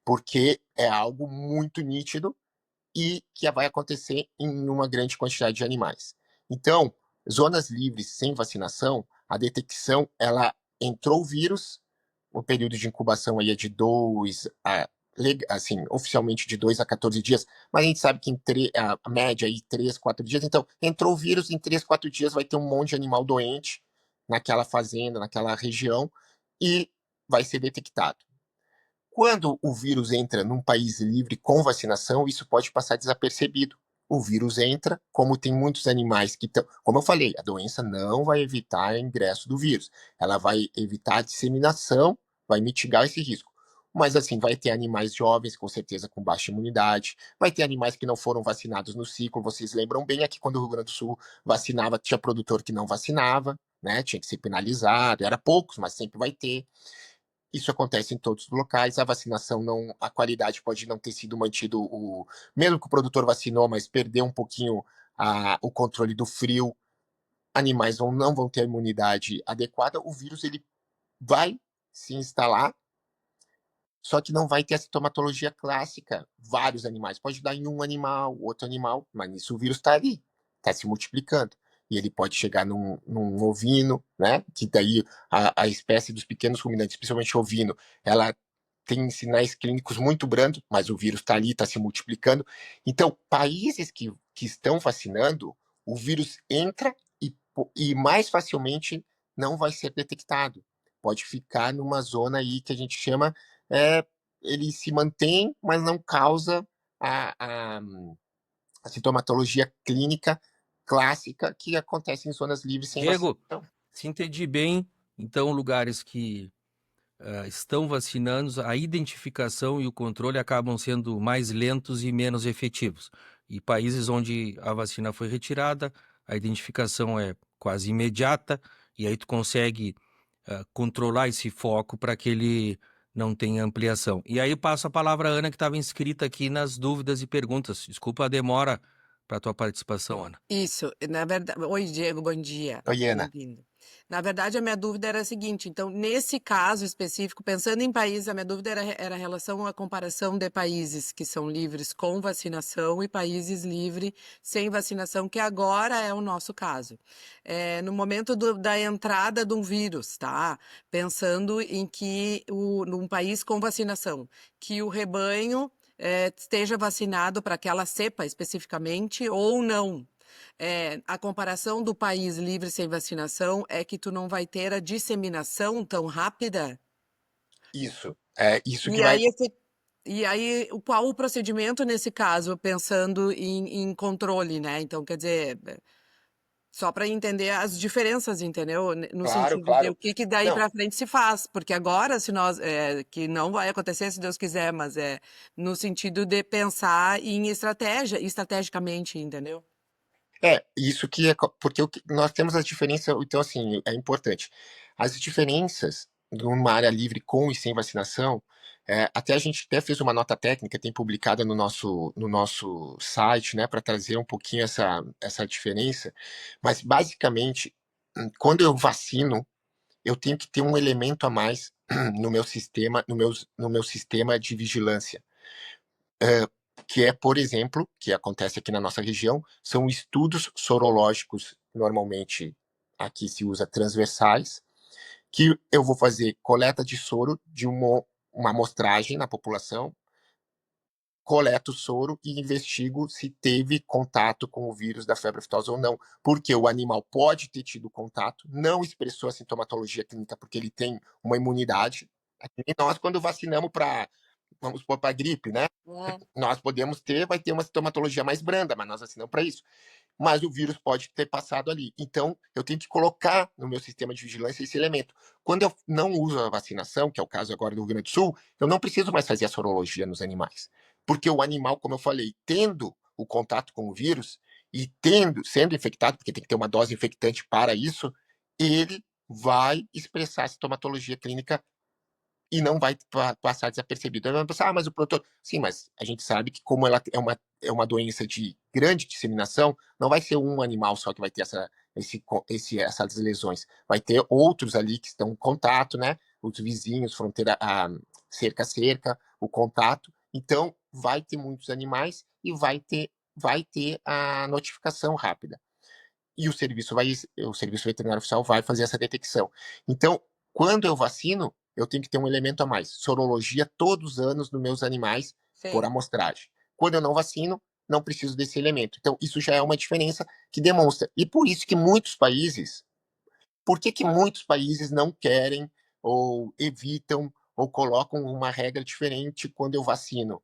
porque é algo muito nítido e que vai acontecer em uma grande quantidade de animais. Então, zonas livres sem vacinação, a detecção, ela entrou o vírus, o período de incubação aí é de oficialmente de 2 a 14 dias, mas a gente sabe que a média aí 3, 4 dias. Então, entrou o vírus, em 3, 4 dias vai ter um monte de animal doente naquela fazenda, naquela região, e vai ser detectado. Quando o vírus entra num país livre com vacinação, isso pode passar desapercebido. O vírus entra, como tem muitos animais que estão. Como eu falei, a doença não vai evitar o ingresso do vírus. Ela vai evitar a disseminação, vai mitigar esse risco. Mas, assim, vai ter animais jovens, com certeza, com baixa imunidade. Vai ter animais que não foram vacinados no ciclo. Vocês lembram bem aqui quando o Rio Grande do Sul vacinava, tinha produtor que não vacinava, né? Tinha que ser penalizado. Era poucos, mas sempre vai ter. Isso acontece em todos os locais. A vacinação não, a qualidade pode não ter sido mantido mesmo que o produtor vacinou, mas perdeu um pouquinho o controle do frio. Animais não vão ter a imunidade adequada. O vírus ele vai se instalar, só que não vai ter a sintomatologia clássica. Vários animais. Pode dar em um animal, outro animal, mas nisso o vírus está ali, está se multiplicando. E ele pode chegar num ovino, né? Que daí a espécie dos pequenos ruminantes, principalmente ovino, ela tem sinais clínicos muito brandos, mas o vírus está ali, está se multiplicando. Então, países que estão vacinando, o vírus entra e mais facilmente não vai ser detectado. Pode ficar numa zona aí que a gente chama ele se mantém, mas não causa a sintomatologia clínica clássica que acontece em zonas livres sem Diego, vacinação. se entendi bem, então lugares que estão vacinando, a identificação e o controle acabam sendo mais lentos e menos efetivos. E países onde a vacina foi retirada, a identificação é quase imediata, e aí tu consegue controlar esse foco para que ele não tenha ampliação. E aí eu passo a palavra à Ana, que estava inscrita aqui nas dúvidas e perguntas. Desculpa a demora para a tua participação, Ana. Isso, na verdade. Oi, Diego, bom dia. Oi, Ana. Bem-vindo. Na verdade, a minha dúvida era a seguinte: então, nesse caso específico, pensando em países, a minha dúvida era a relação à comparação de países que são livres com vacinação e países livres sem vacinação, que agora é o nosso caso. No momento da entrada de um vírus, tá? Pensando em que num país com vacinação, que o rebanho esteja vacinado para aquela cepa especificamente ou não. A comparação do país livre sem vacinação é que tu não vai ter a disseminação tão rápida? Isso. É isso que E vai. aí, qual o procedimento nesse caso, pensando em controle, né? Então, quer dizer, só para entender as diferenças, entendeu? No Claro, sentido de o claro. que daí Não, para frente se faz, porque agora, se nós, que não vai acontecer se Deus quiser, mas é no sentido de pensar em estratégia, estrategicamente, entendeu? isso que é. Porque nós temos as diferenças. Então, assim, é importante. As diferenças numa área livre com e sem vacinação, até a gente até fez uma nota técnica, tem publicada no nosso site, né, para trazer um pouquinho essa diferença. Mas, basicamente, quando eu vacino, eu tenho que ter um elemento a mais no meu sistema, no meu sistema de vigilância. Que é, por exemplo, que acontece aqui na nossa região, são estudos sorológicos, normalmente aqui se usa transversais, que eu vou fazer coleta de soro de uma amostragem na população, coleto o soro e investigo se teve contato com o vírus da febre aftosa ou não, porque o animal pode ter tido contato, não expressou a sintomatologia clínica porque ele tem uma imunidade. E nós, quando vacinamos para, vamos supor, para gripe, né? Nós podemos vai ter uma sintomatologia mais branda, mas nós vacinamos para isso. Mas o vírus pode ter passado ali. Então, eu tenho que colocar no meu sistema de vigilância esse elemento. Quando eu não uso a vacinação, que é o caso agora do Rio Grande do Sul, eu não preciso mais fazer a sorologia nos animais. Porque o animal, como eu falei, tendo o contato com o vírus e sendo infectado, porque tem que ter uma dose infectante para isso, ele vai expressar a sintomatologia clínica e não vai passar desapercebido. Aí vai pensar, mas o produtor. Sim, mas a gente sabe que, como ela é uma doença de grande disseminação, não vai ser um animal só que vai ter essas lesões. Vai ter outros ali que estão em contato, né? Os vizinhos, fronteira, cerca a cerca, o contato. Então, vai ter muitos animais e vai ter a notificação rápida. E o serviço veterinário oficial vai fazer essa detecção. Então, quando eu vacino, eu tenho que ter um elemento a mais. Sorologia todos os anos nos meus animais por Sim. amostragem. Quando eu não vacino, não preciso desse elemento. Então, isso já é uma diferença que demonstra. E por isso que muitos países, por que muitos países não querem ou evitam ou colocam uma regra diferente quando eu vacino?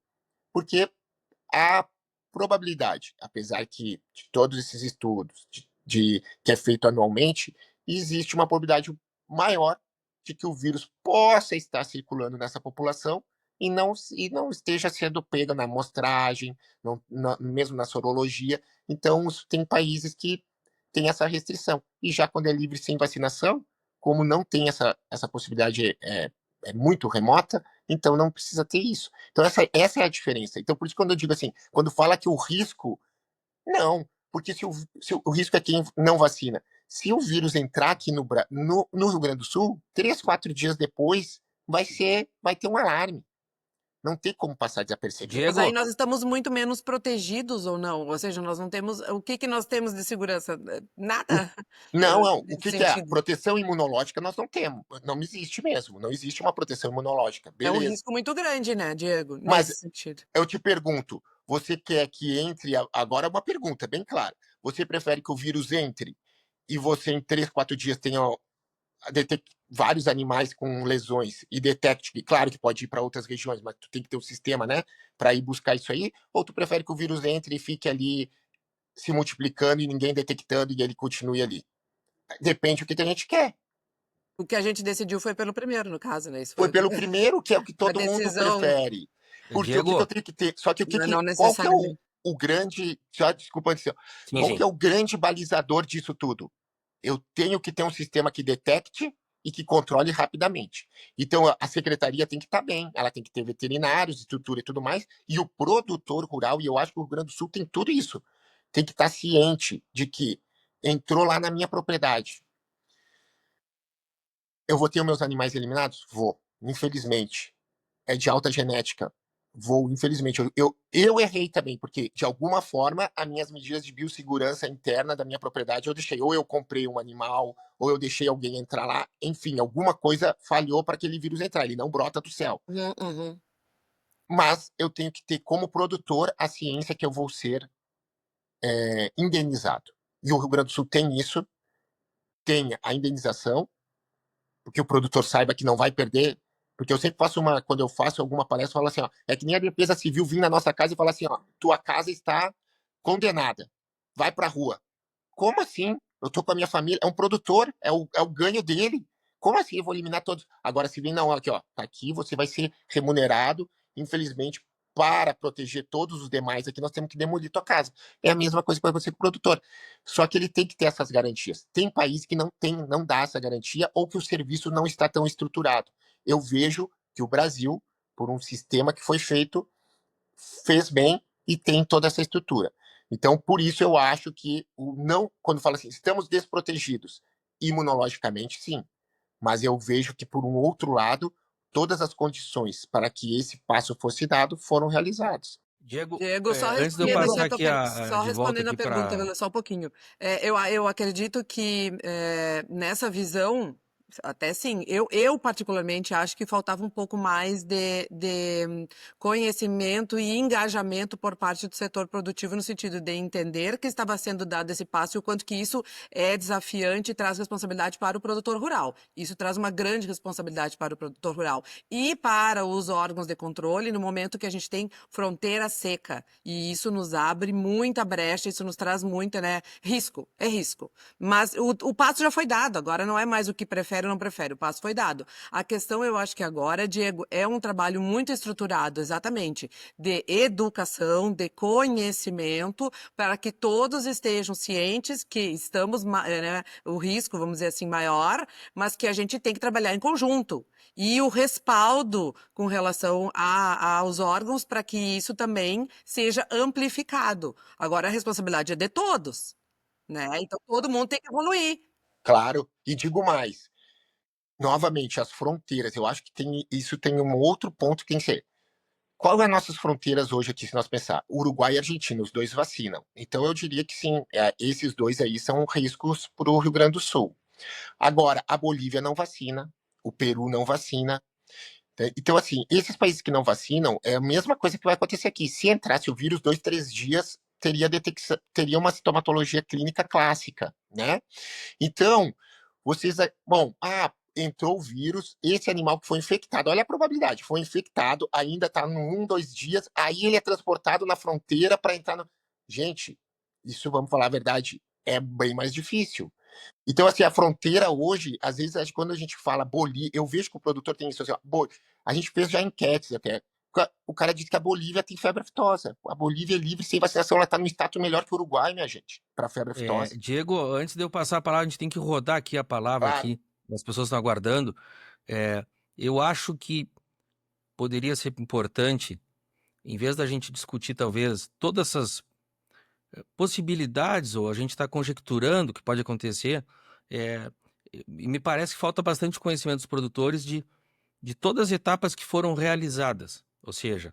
Porque a probabilidade, apesar que de todos esses estudos que é feito anualmente, existe uma probabilidade maior de que o vírus possa estar circulando nessa população e não esteja sendo pego na amostragem, mesmo na sorologia. Então, tem países que têm essa restrição. E já quando é livre sem vacinação, como não tem essa possibilidade, é muito remota, então não precisa ter isso. Então essa é a diferença. Então por isso quando eu digo assim, quando fala que o risco, não, porque se o risco é quem não vacina. Se o vírus entrar aqui no Rio Grande do Sul, 3, 4 dias depois vai ter um alarme. Não tem como passar desapercebido. Mas aí Diego, nós estamos muito menos protegidos ou não? Ou seja, nós não temos. O que nós temos de segurança? Nada. Não, não. O Nesse que é? sentido. Proteção imunológica nós não temos. Não existe mesmo. Não existe uma proteção imunológica. É um Beleza. risco muito grande, né, Diego? Mas Nesse sentido. eu te pergunto, você quer que entre. Agora é uma pergunta bem clara. Você prefere que o vírus entre e você, em 3, 4 dias, tenha vários animais com lesões e detecte que, claro, que pode ir para outras regiões, mas tu tem que ter um sistema, né, para ir buscar isso aí? Ou tu prefere que o vírus entre e fique ali se multiplicando e ninguém detectando e ele continue ali? Depende do que a gente quer. O que a gente decidiu foi pelo primeiro, no caso, né? Isso Foi foi pelo primeiro, que é o que a todo mundo decisão. prefere. Porque o que eu Diego, tenho que ter? Só que Não qual que é o, necessariamente. o grande. Só, desculpa, antes, sim, qual que sim. é o grande balizador disso tudo? Eu tenho que ter um sistema que detecte e que controle rapidamente. Então, a secretaria tem que estar bem, ela tem que ter veterinários, estrutura e tudo mais, e o produtor rural, e eu acho que o Rio Grande do Sul tem tudo isso, tem que estar ciente de que entrou lá na minha propriedade. Eu vou ter os meus animais eliminados? Vou, infelizmente. É de alta genética. Vou, infelizmente. Eu errei também, porque, de alguma forma, as minhas medidas de biossegurança interna da minha propriedade eu deixei. Ou eu comprei um animal, ou eu deixei alguém entrar lá. Enfim, alguma coisa falhou para aquele vírus entrar. Ele não brota do céu. Uhum. Mas eu tenho que ter, como produtor, a ciência que eu vou ser indenizado. E o Rio Grande do Sul tem isso, tem a indenização, porque o produtor saiba que não vai perder Porque eu sempre faço quando eu faço alguma palestra, eu falo assim, ó, é que nem a Defesa Civil vir na nossa casa e falar assim, ó, tua casa está condenada, vai pra rua. Como assim? Eu tô com a minha família, é um produtor, é o ganho dele. Como assim eu vou eliminar todos? Agora, se vem, não, aqui, ó, tá aqui, você vai ser remunerado, infelizmente, para proteger todos os demais aqui, nós temos que demolir tua casa. É a mesma coisa para você com o produtor. Só que ele tem que ter essas garantias. Tem país que não dá essa garantia ou que o serviço não está tão estruturado. Eu vejo que o Brasil, por um sistema que foi feito, fez bem e tem toda essa estrutura. Então, por isso eu acho que quando fala assim, estamos desprotegidos imunologicamente, sim, mas eu vejo que por um outro lado, todas as condições para que esse passo fosse dado foram realizadas. Diego, só antes de eu respondendo passar aqui aqui só de volta respondendo a aqui pergunta, para... só um pouquinho. Eu acredito que nessa visão, até sim, eu particularmente acho que faltava um pouco mais de conhecimento e engajamento por parte do setor produtivo no sentido de entender que estava sendo dado esse passo e o quanto que isso é desafiante e traz responsabilidade para o produtor rural. Isso traz uma grande responsabilidade para o produtor rural e para os órgãos de controle no momento que a gente tem fronteira seca. E isso nos abre muita brecha, isso nos traz muita, risco. É risco. Mas o passo já foi dado, agora não é mais o que prefere ou não prefere, o passo foi dado. A questão, eu acho que agora, Diego, é um trabalho muito estruturado, exatamente, de educação, de conhecimento, para que todos estejam cientes que estamos, o risco, vamos dizer assim, maior, mas que a gente tem que trabalhar em conjunto. E o respaldo com relação aos órgãos para que isso também seja amplificado. Agora, a responsabilidade é de todos, né? Então, todo mundo tem que evoluir. Claro, e digo mais, novamente, as fronteiras, eu acho que isso tem um outro ponto que tem que ser. Qual é as nossas fronteiras hoje aqui, se nós pensar? Uruguai e Argentina, os dois vacinam. Então eu diria que sim, esses dois aí são riscos para o Rio Grande do Sul. Agora, a Bolívia não vacina, o Peru não vacina. Então, assim, esses países que não vacinam, é a mesma coisa que vai acontecer aqui. Se entrasse o vírus 2, 3 dias, teria uma sintomatologia clínica clássica, né? Então, entrou o vírus, esse animal que foi infectado, olha a probabilidade, foi infectado, ainda está no 1, 2 dias, aí ele é transportado na fronteira para entrar no... Gente, isso, vamos falar a verdade, é bem mais difícil. Então, assim, a fronteira hoje, às vezes, quando a gente fala Bolívia, eu vejo que o produtor tem isso, assim, ó, a gente fez já enquetes até, o cara disse que a Bolívia tem febre aftosa, a Bolívia é livre sem vacinação, ela está num status melhor que o Uruguai, minha gente, para febre aftosa. Diego, antes de eu passar a palavra, a gente tem que rodar aqui a palavra Claro. aqui, as pessoas estão aguardando. Eu acho que poderia ser importante, em vez da gente discutir talvez todas essas possibilidades, ou a gente está conjecturando o que pode acontecer, e me parece que falta bastante conhecimento dos produtores de todas as etapas que foram realizadas. Ou seja,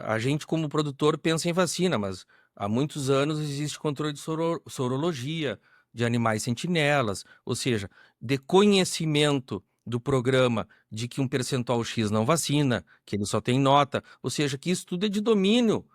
a gente como produtor pensa em vacina, mas há muitos anos existe controle de sorologia de animais sentinelas, ou seja, de conhecimento do programa de que um percentual X não vacina, que ele só tem nota, ou seja, que isso tudo é de domínio,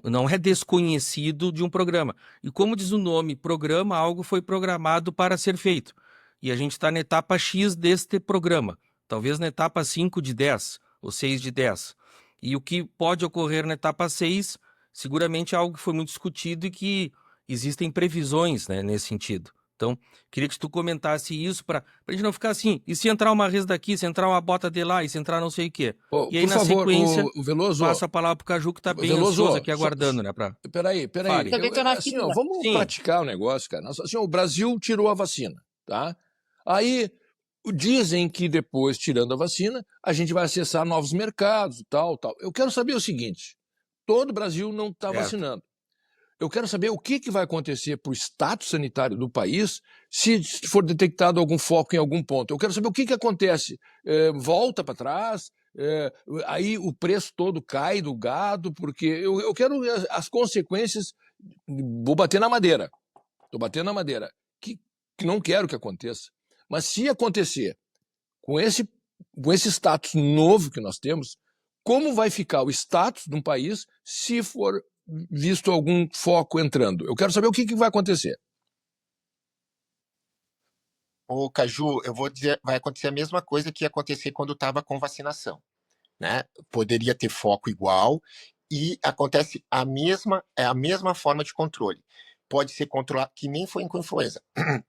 não é desconhecido de um programa. E como diz o nome, programa, algo foi programado para ser feito. E a gente está na etapa X deste programa, talvez na etapa 5 de 10, ou 6 de 10. E o que pode ocorrer na etapa 6, seguramente é algo que foi muito discutido e que existem previsões, né, nesse sentido. Então, queria que tu comentasse isso para a gente não ficar assim, e se entrar uma res daqui, se entrar uma bota de lá, e se entrar não sei o quê. E aí, por na favor, sequência, Veloso, passa a palavra para o Caju, que está bem Veloso, ansioso aqui aguardando, né? Peraí. Também tô na Assim, ó, fila. vamos praticar o negócio, cara. Assim, ó, o Brasil tirou a vacina, tá? Aí dizem que depois, tirando a vacina, a gente vai acessar novos mercados e tal. Eu quero saber o seguinte, todo o Brasil não está vacinando. Eu quero saber o que vai acontecer para o status sanitário do país se for detectado algum foco em algum ponto. Eu quero saber o que acontece. Volta para trás, aí o preço todo cai do gado, porque eu quero as consequências. Vou bater na madeira. Estou batendo na madeira. Que não quero que aconteça. Mas se acontecer com esse status novo que nós temos, como vai ficar o status de um país se for visto algum foco entrando? Eu quero saber o que vai acontecer. Ô, Caju, eu vou dizer, vai acontecer a mesma coisa que ia acontecer quando estava com vacinação, né? Poderia ter foco igual e acontece a mesma forma de controle. Pode ser controlado, que nem foi com influenza.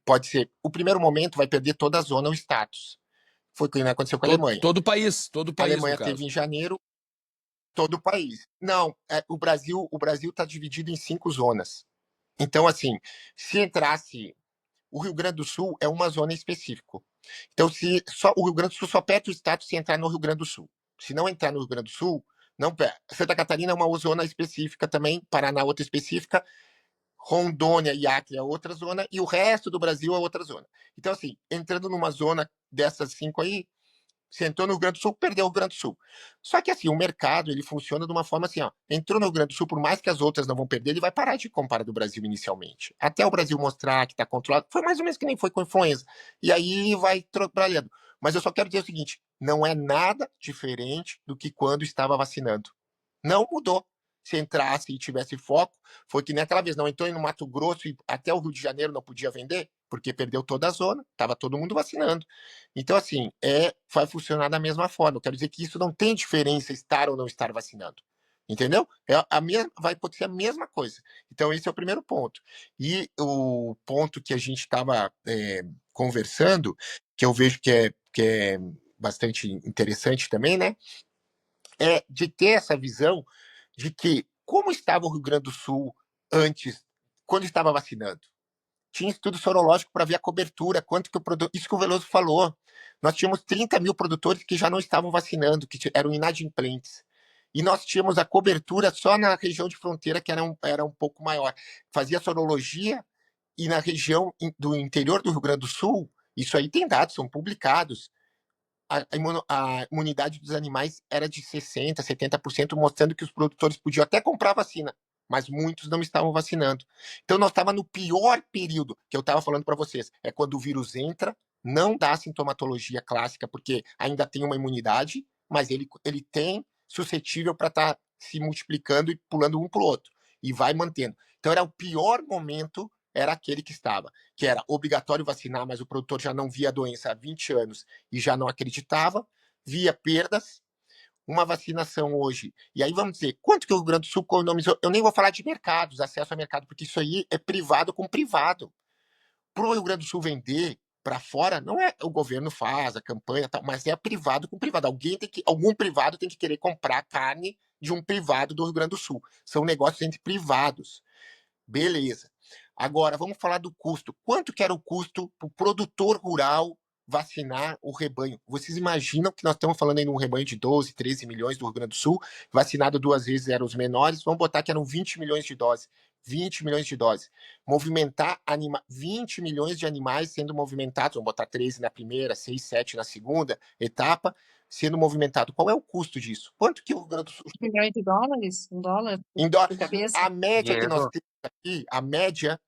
Pode ser, o primeiro momento vai perder toda a zona, o status. Foi o que aconteceu com a Alemanha. Todo A país, no Alemanha caso. teve em janeiro, todo o país. Não, o Brasil está dividido em 5 zonas. Então, assim, se entrasse o Rio Grande do Sul é uma zona específica. Então, se só o Rio Grande do Sul só perde o status se entrar no Rio Grande do Sul. Se não entrar no Rio Grande do Sul, não perde. Santa Catarina é uma zona específica também, Paraná outra específica, Rondônia e Acre é outra zona, e o resto do Brasil é outra zona. Então, assim, entrando numa zona dessas 5 aí, você entrou no Rio Grande do Sul, perdeu o Rio Grande do Sul. Só que assim, o mercado ele funciona de uma forma assim, ó. Entrou no Rio Grande do Sul, por mais que as outras não vão perder, ele vai parar de comprar do Brasil inicialmente. Até o Brasil mostrar que está controlado. Foi mais ou menos que nem foi com a influenza. E aí vai trabalhando. Mas eu só quero dizer o seguinte: não é nada diferente do que quando estava vacinando. Não mudou. Se entrasse e tivesse foco, foi que nem aquela vez, não entrou no Mato Grosso e até o Rio de Janeiro não podia vender, porque perdeu toda a zona, estava todo mundo vacinando. Então, assim, vai funcionar da mesma forma. Eu quero dizer que isso não tem diferença estar ou não estar vacinando. Entendeu? Vai ser a mesma coisa. Então, esse é o primeiro ponto. E o ponto que a gente estava conversando, que eu vejo que é bastante interessante também, né? É de ter essa visão de que, como estava o Rio Grande do Sul antes, quando estava vacinando? Tinha estudo sorológico para ver a cobertura, quanto que o produto. Isso que o Veloso falou. Nós tínhamos 30 mil produtores que já não estavam vacinando, que eram inadimplentes. E nós tínhamos a cobertura só na região de fronteira, que era um pouco maior. Fazia sorologia e na região do interior do Rio Grande do Sul, isso aí tem dados, são publicados. A imunidade dos animais era de 60%, 70%, mostrando que os produtores podiam até comprar vacina, mas muitos não estavam vacinando. Então, nós estávamos no pior período, que eu estava falando para vocês, é quando o vírus entra, não dá sintomatologia clássica, porque ainda tem uma imunidade, mas ele tem suscetível para estar se multiplicando e pulando um para o outro, e vai mantendo. Então, era o pior momento, era aquele que era obrigatório vacinar, mas o produtor já não via a doença há 20 anos e já não acreditava, via perdas, uma vacinação hoje. E aí vamos dizer, quanto que o Rio Grande do Sul economizou? Eu nem vou falar de mercados, acesso a mercado, porque isso aí é privado com privado. Para o Rio Grande do Sul vender para fora, não é o governo faz a campanha, tal, mas é privado com privado. Algum privado tem que querer comprar carne de um privado do Rio Grande do Sul. São negócios entre privados. Beleza. Agora, vamos falar do custo. Quanto que era o custo para o produtor rural vacinar o rebanho? Vocês imaginam que nós estamos falando aí num rebanho de 12, 13 milhões do Rio Grande do Sul, vacinado 2 vezes eram os menores, vamos botar que eram 20 milhões de doses. 20 milhões de doses. Movimentar 20 milhões de animais sendo movimentados, vamos botar 13 na primeira, 6, 7 na segunda etapa, sendo movimentado. Qual é o custo disso? Quanto que o Rio Grande do Sul... Milhões de dólares? $1 Em por cabeça? A média que nós Dinheiro. temos aqui, a média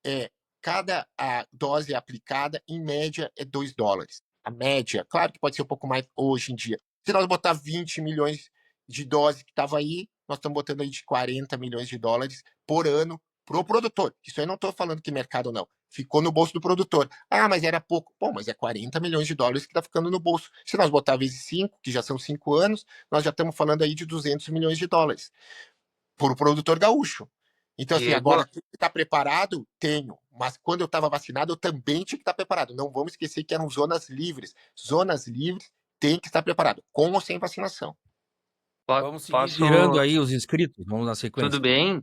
é cada dose aplicada, em média, é $2. A média, claro que pode ser um pouco mais hoje em dia. Se nós botar 20 milhões de doses que estava aí, nós estamos botando aí de 40 milhões de dólares por ano pro produtor. Isso aí não estou falando que mercado não. Ficou no bolso do produtor. Ah, mas era pouco. Bom, mas é 40 milhões de dólares que está ficando no bolso. Se nós botar vezes 5, que já são 5 anos, nós já estamos falando aí de 200 milhões de dólares por produtor gaúcho. Então, assim, Diego, agora, está preparado? Tenho. Mas quando eu estava vacinado, eu também tinha que estar preparado. Não vamos esquecer que eram zonas livres. Zonas livres tem que estar preparado, com ou sem vacinação. vamos seguir Posso. girando aí os inscritos, vamos na Tudo sequência. bem?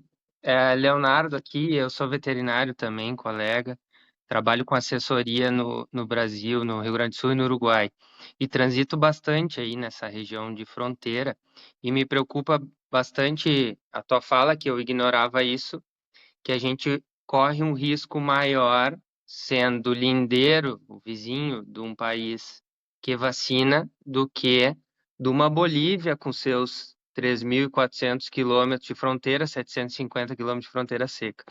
Leonardo aqui, eu sou veterinário também, colega. Trabalho com assessoria no Brasil, no Rio Grande do Sul e no Uruguai. E transito bastante aí nessa região de fronteira. E me preocupa bastante a tua fala, que eu ignorava isso, que a gente corre um risco maior sendo lindeiro, o vizinho de um país que vacina, do que de uma Bolívia com seus 3.400 quilômetros de fronteira, 750 quilômetros de fronteira seca.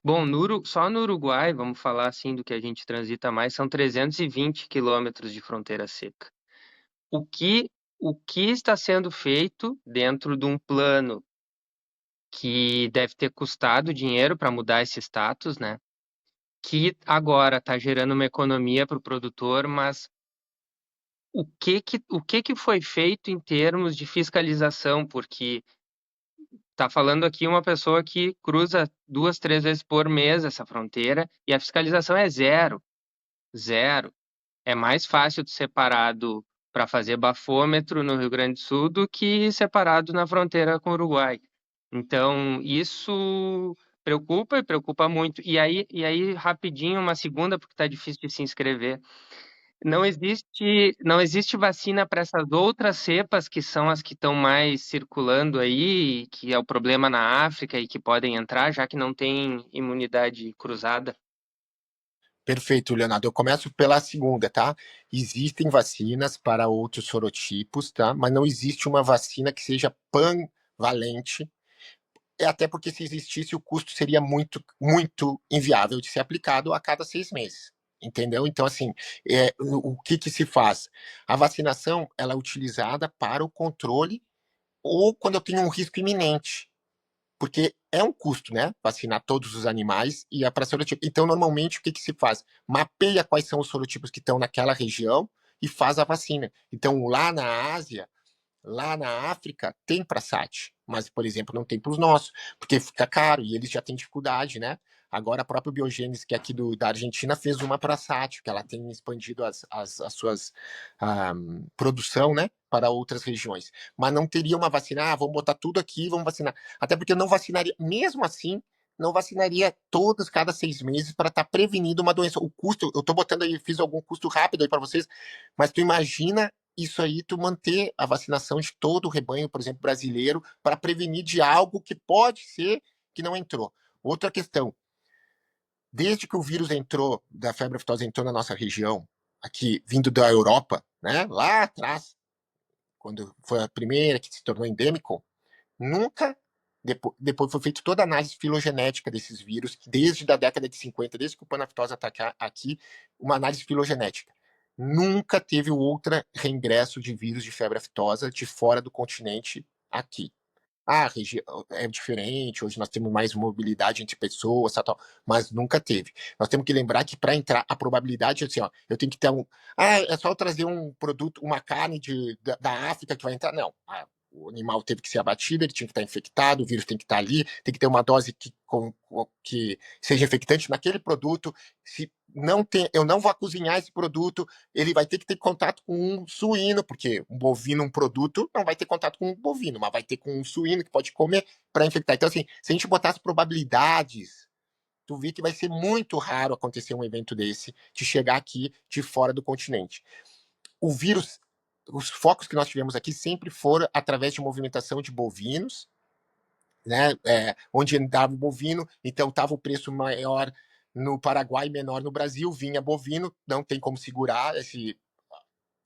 Bom, só no Uruguai, vamos falar assim do que a gente transita mais, são 320 quilômetros de fronteira seca. O que está sendo feito dentro de um plano que deve ter custado dinheiro para mudar esse status, né? que agora está gerando uma economia para o produtor, mas o que foi feito em termos de fiscalização? Porque está falando aqui uma pessoa que cruza 2, 3 vezes por mês essa fronteira e a fiscalização é zero, zero. É mais fácil de separado para fazer bafômetro no Rio Grande do Sul do que separado na fronteira com o Uruguai. Então, isso preocupa e preocupa muito. E aí rapidinho, uma segunda, porque está difícil de se inscrever. Não existe vacina para essas outras cepas que são as que estão mais circulando aí, que é o problema na África e que podem entrar, já que não tem imunidade cruzada. Perfeito, Leonardo. Eu começo pela segunda, tá? Existem vacinas para outros sorotipos, tá? Mas não existe uma vacina que seja panvalente. Até porque se existisse, o custo seria muito, muito inviável de ser aplicado a cada 6 meses. Entendeu? Então, assim, o que se faz? A vacinação, ela é utilizada para o controle ou quando eu tenho um risco iminente. Porque é um custo, né? Vacinar todos os animais e é para sorotipo. Então, normalmente, o que se faz? Mapeia quais são os sorotipos que estão naquela região e faz a vacina. Então, lá na Ásia, lá na África, tem para SAT, mas, por exemplo, não tem para os nossos, porque fica caro e eles já têm dificuldade, né? Agora, a própria Biogênese, que é aqui da Argentina, fez uma para SAT, que ela tem expandido as suas produção, né, para outras regiões. Mas não teria uma vacina, vamos botar tudo aqui, vamos vacinar. Até porque eu não vacinaria, mesmo assim, não vacinaria todos cada 6 meses para estar prevenindo uma doença. O custo, eu estou botando aí, fiz algum custo rápido aí para vocês, mas tu imagina isso aí, tu manter a vacinação de todo o rebanho, por exemplo, brasileiro, para prevenir de algo que pode ser que não entrou. Outra questão, desde que o vírus entrou, da febre aftosa entrou na nossa região, aqui, vindo da Europa, né, lá atrás, quando foi a primeira que se tornou endêmico, nunca, depois foi feita toda a análise filogenética desses vírus, desde a década de 50, desde que o panaftose está aqui, uma análise filogenética. Nunca teve outro reingresso de vírus de febre aftosa de fora do continente aqui. A região é diferente, hoje nós temos mais mobilidade entre pessoas, tal, mas nunca teve. Nós temos que lembrar que para entrar, a probabilidade é assim, ó, eu tenho que ter é só eu trazer um produto, uma carne da África que vai entrar. Não, o animal teve que ser abatido, ele tinha que estar infectado, o vírus tem que estar ali, tem que ter uma dose que seja infectante naquele produto. Se não tem, eu não vou cozinhar esse produto, ele vai ter que ter contato com um suíno, porque um bovino, um produto, não vai ter contato com um bovino, mas vai ter com um suíno que pode comer para infectar. Então, assim, se a gente botar as probabilidades, tu vê que vai ser muito raro acontecer um evento desse, de chegar aqui de fora do continente. O vírus, os focos que nós tivemos aqui sempre foram através de movimentação de bovinos, né? Onde andava o bovino, então estava o preço maior no Paraguai, menor no Brasil, vinha bovino, não tem como segurar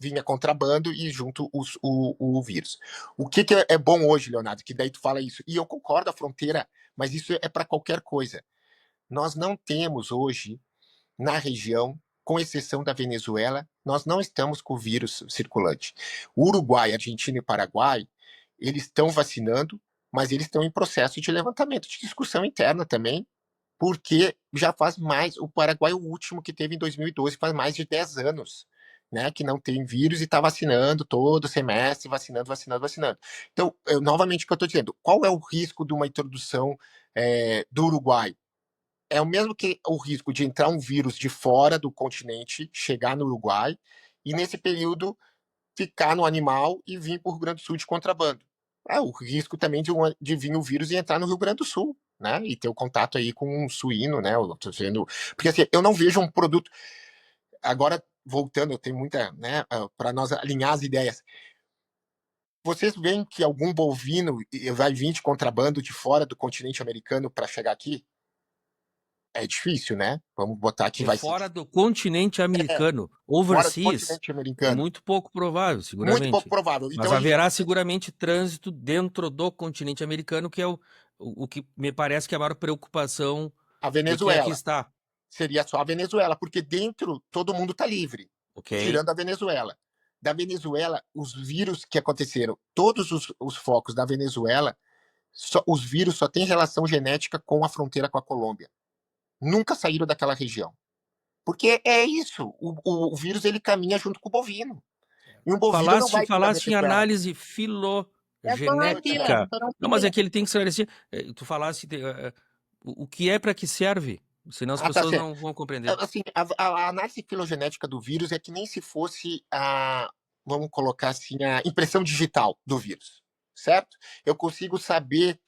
vinha contrabando e junto o vírus. O que é bom hoje, Leonardo, que daí tu fala isso, e eu concordo, a fronteira, mas isso é para qualquer coisa. Nós não temos hoje, na região, com exceção da Venezuela, nós não estamos com o vírus circulante. O Uruguai, Argentina e Paraguai, eles estão vacinando, mas eles estão em processo de levantamento, de discussão interna também, porque já faz mais, o Paraguai, o último que teve em 2012, faz mais de 10 anos, né, que não tem vírus e está vacinando todo semestre, vacinando. Então, novamente o que eu estou dizendo, qual é o risco de uma introdução do Uruguai? É o mesmo que o risco de entrar um vírus de fora do continente, chegar no Uruguai, e nesse período ficar no animal e vir para o Rio Grande do Sul de contrabando. É o risco também de vir o vírus e entrar no Rio Grande do Sul, né? E ter o contato aí com um suíno, né? Porque assim, eu não vejo um produto. Agora, voltando, eu tenho muita, né? Para nós alinhar as ideias. Vocês veem que algum bovino vai vir de contrabando de fora do continente americano para chegar aqui? É difícil, né? Vamos botar que vai ser. Fora do continente americano, Fora do overseas, continente é americano. muito pouco provável, Muito seguramente. pouco provável. Mas Então, haverá seguramente trânsito dentro do continente americano, que é o que me parece que é a maior preocupação a de quem aqui Venezuela. está. Seria só a Venezuela, porque dentro todo mundo está livre, Ok? tirando a Venezuela. Da Venezuela, os vírus que aconteceram, todos os focos da Venezuela, os vírus só têm relação genética com a fronteira com a Colômbia. nunca saíram daquela região. Porque é isso, o vírus ele caminha junto com o bovino. E um bovino não vai para a Falaste em Venezuela. análise É só filogenética. na Não, mas é fila. que ele tem que esclarecer. Tu falaste o que é para que serve, senão as Ah, tá pessoas certo. não vão compreender. Assim, a análise filogenética do vírus é que nem se fosse vamos colocar assim, a impressão digital do vírus, certo? Eu consigo saber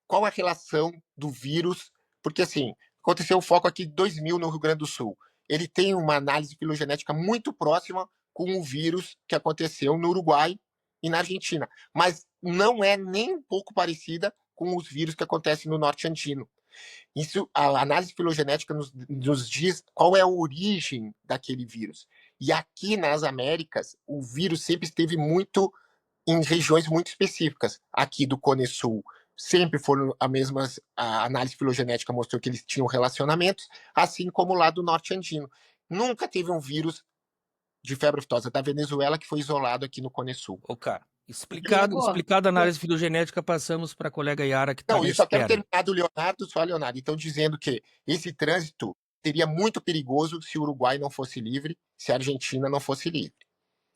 qual a relação do vírus, porque assim, aconteceu o foco aqui de 2000 no Rio Grande do Sul. Ele tem uma análise filogenética muito próxima com o vírus que aconteceu no Uruguai e na Argentina, mas não é nem um pouco parecida com os vírus que acontecem no norte andino. Isso, a análise filogenética nos diz qual é a origem daquele vírus. E aqui nas Américas, o vírus sempre esteve muito em regiões muito específicas. Aqui do Cone Sul, sempre foram a análise filogenética mostrou que eles tinham relacionamentos, assim como lá do norte andino. Nunca teve um vírus de febre aftosa da Venezuela que foi isolado aqui no Cone Sul. Ô, cara, explicada a análise filogenética, passamos para a colega Yara, que está Não, na eu só quero espera. terminar do Leonardo. Então, dizendo que esse trânsito seria muito perigoso se o Uruguai não fosse livre, se a Argentina não fosse livre.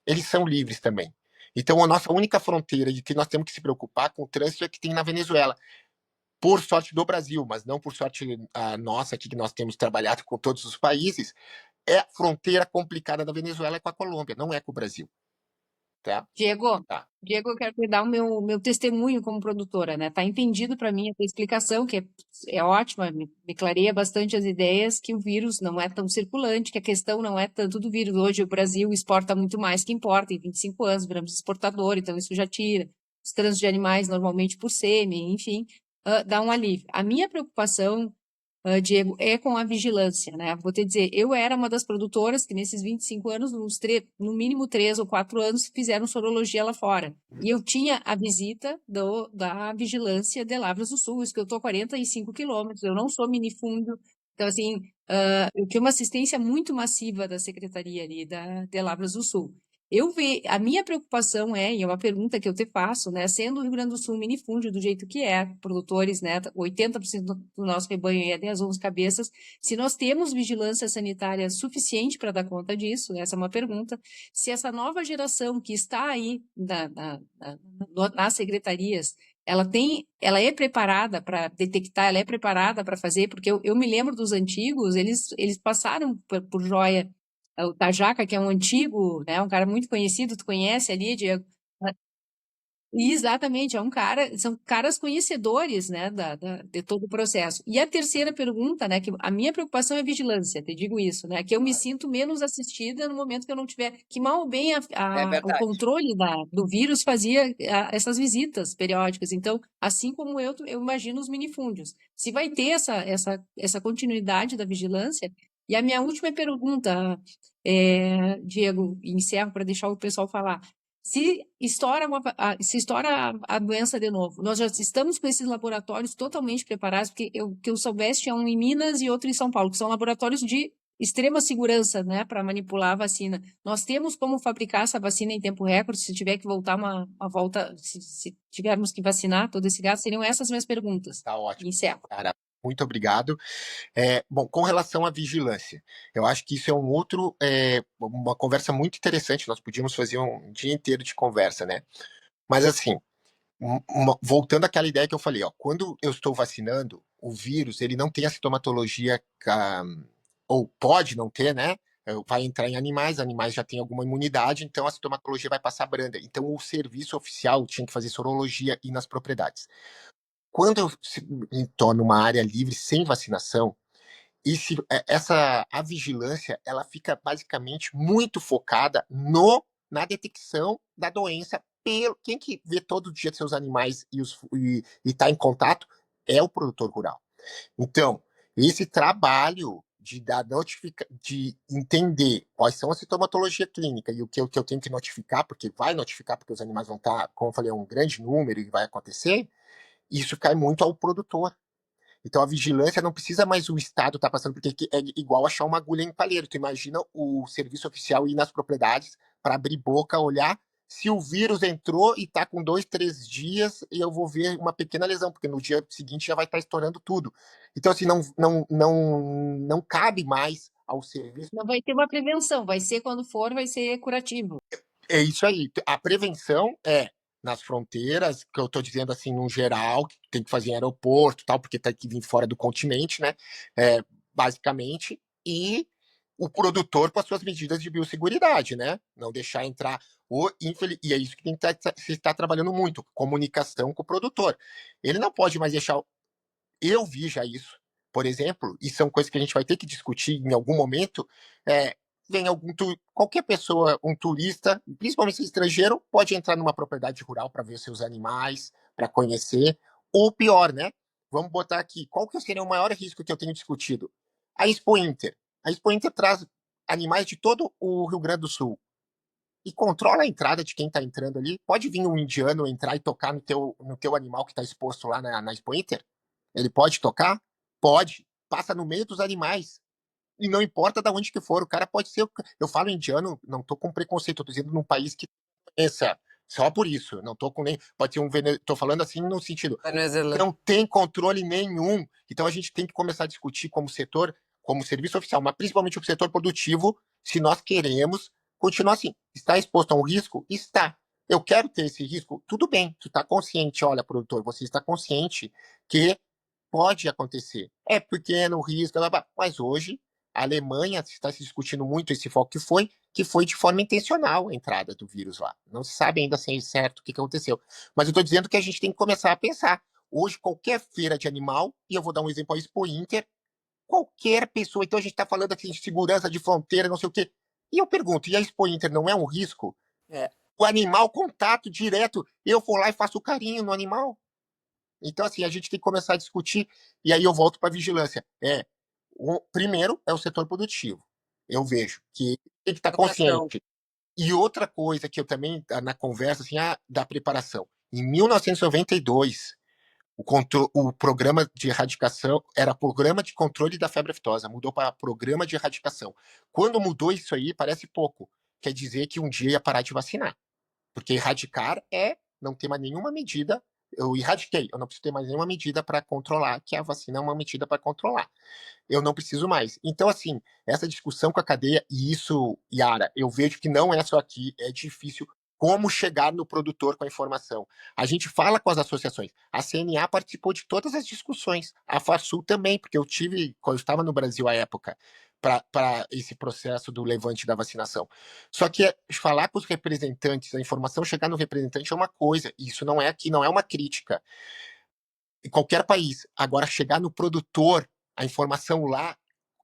Eles são livres também. Então, a nossa única fronteira de que nós temos que se preocupar com o trânsito é que tem na Venezuela. Por sorte do Brasil, mas não por sorte nossa aqui, que nós temos trabalhado com todos os países, é a fronteira complicada da Venezuela é com a Colômbia, não é com o Brasil. Tá? Diego, Tá. eu quero te dar o meu testemunho como produtora, né? Tá entendido para mim a tua explicação, que é ótima, me clareia bastante as ideias que o vírus não é tão circulante, que a questão não é tanto do vírus. Hoje o Brasil exporta muito mais que importa, em 25 anos viramos exportador, então isso já tira. Os trânsitos de animais normalmente por sêmen, enfim, dá um alívio. A minha preocupação, Diego, é com a vigilância, né? Vou te dizer, eu era uma das produtoras que nesses 25 anos, no mínimo 3 ou 4 anos, fizeram sorologia lá fora. E eu tinha a visita da vigilância de Lavras do Sul, isso que eu estou 45 quilômetros, eu não sou minifúndio. Então, assim, eu tinha uma assistência muito massiva da secretaria ali de Lavras do Sul. A minha preocupação e é uma pergunta que eu te faço, né, sendo o Rio Grande do Sul um minifúndio do jeito que é, produtores, né, 80% do nosso rebanho é 10, 11 cabeças, se nós temos vigilância sanitária suficiente para dar conta disso, essa é uma pergunta, se essa nova geração que está aí nas secretarias, ela é preparada para detectar, ela é preparada para fazer, porque eu me lembro dos antigos, eles passaram por joia. O Tajaca, que é um antigo, né, um cara muito conhecido, tu conhece ali, Diego? Exatamente, são caras conhecedores, né, de todo o processo. E a terceira pergunta, né, que a minha preocupação é vigilância, te digo isso, né, que eu me sinto menos assistida no momento que eu não tiver, que mal ou bem o controle do vírus fazia essas visitas periódicas. Então, assim como eu imagino os minifúndios. Se vai ter essa continuidade da vigilância. E a minha última pergunta, Diego, encerro para deixar o pessoal falar. Se estoura a doença de novo, nós já estamos com esses laboratórios totalmente preparados, porque que eu soubesse tinha um em Minas e outro em São Paulo, que são laboratórios de extrema segurança, né, para manipular a vacina. Nós temos como fabricar essa vacina em tempo recorde, se tiver que voltar uma volta, se tivermos que vacinar todo esse gasto, seriam essas minhas perguntas. Tá ótimo. Encerro. Cara, muito obrigado. Bom, com relação à vigilância, eu acho que isso é uma conversa muito interessante. Nós podíamos fazer um dia inteiro de conversa, né? Mas assim, voltando àquela ideia que eu falei, quando eu estou vacinando, o vírus ele não tem a sintomatologia, ou pode não ter, né? Vai entrar em animais já têm alguma imunidade, então a sintomatologia vai passar branda. Então o serviço oficial tinha que fazer sorologia e ir nas propriedades. Quando eu estou numa área livre sem vacinação, a vigilância ela fica basicamente muito focada na detecção da doença. Quem que vê todo dia seus animais e está em contato é o produtor rural. Então, esse trabalho de entender quais são a sintomatologia clínica e o que eu tenho que notificar, porque vai notificar, porque os animais vão estar, como eu falei, um grande número e vai acontecer, isso cai muito ao produtor. Então a vigilância não precisa mais o Estado estar passando, porque é igual achar uma agulha em palheiro. Tu imagina o serviço oficial ir nas propriedades para abrir boca, olhar, se o vírus entrou e tá com 2, 3 dias, eu vou ver uma pequena lesão, porque no dia seguinte já vai estar estourando tudo. Então, assim, não cabe mais ao serviço. Não vai ter uma prevenção, vai ser quando for, vai ser curativo. É isso aí. A prevenção é nas fronteiras, que eu tô dizendo assim, no geral, que tem que fazer em aeroporto e tal, porque tem que vir fora do continente, né? Basicamente, e o produtor com as suas medidas de biosseguridade, né? Não deixar entrar e é isso que tem que se está trabalhando muito, comunicação com o produtor. Ele não pode mais deixar. Eu vi já isso, por exemplo, e são coisas que a gente vai ter que discutir em algum momento. Vem qualquer pessoa, um turista, principalmente estrangeiro, pode entrar numa propriedade rural para ver seus animais, para conhecer. Ou pior, né? Vamos botar aqui, qual que seria o maior risco que eu tenho discutido? A Expo Inter. A Expo Inter traz animais de todo o Rio Grande do Sul e controla a entrada de quem está entrando ali. Pode vir um indiano entrar e tocar no teu animal que está exposto lá na Expo Inter? Ele pode tocar? Pode. Passa no meio dos animais. E não importa de onde que for, o cara pode ser. Eu falo indiano, não tô com preconceito, tô dizendo num país que essa. Só por isso. Não tô com nem. Pode ser um tô falando assim no sentido. Não tem controle nenhum. Então a gente tem que começar a discutir como setor, como serviço oficial, mas principalmente o setor produtivo, se nós queremos continuar assim. Está exposto a um risco? Está. Eu quero ter esse risco? Tudo bem, tu está consciente, olha, produtor, você está consciente que pode acontecer. É pequeno o risco, mas hoje a Alemanha está se discutindo muito esse foco que foi de forma intencional a entrada do vírus lá. Não se sabe ainda sem certo o que aconteceu. Mas eu estou dizendo que a gente tem que começar a pensar. Hoje, qualquer feira de animal, e eu vou dar um exemplo, a Expo Inter, qualquer pessoa, então a gente está falando aqui de segurança de fronteira, não sei o quê. E eu pergunto, e a Expo Inter não é um risco? O animal, contato direto, eu vou lá e faço carinho no animal. Então, assim, a gente tem que começar a discutir, e aí eu volto para a vigilância. Primeiro é o setor produtivo. Eu vejo que tem que estar consciente. E outra coisa que eu também, na conversa, assim, da preparação. Em 1992, o programa de erradicação era Programa de Controle da Febre Aftosa, mudou para Programa de Erradicação. Quando mudou isso aí, parece pouco. Quer dizer que um dia ia parar de vacinar. Porque erradicar é não ter mais nenhuma medida. Eu erradiquei, eu não preciso ter mais nenhuma medida para controlar, que a vacina é uma medida para controlar. Eu não preciso mais. Então, assim, essa discussão com a cadeia, e isso, Yara, eu vejo que não é só aqui, é difícil como chegar no produtor com a informação. A gente fala com as associações. A CNA participou de todas as discussões. A Farsul também, porque quando eu estava no Brasil à época, para esse processo do levante da vacinação. Só que falar com os representantes, a informação chegar no representante é uma coisa, e isso não é aqui, não é uma crítica. Em qualquer país. Agora, chegar no produtor, a informação lá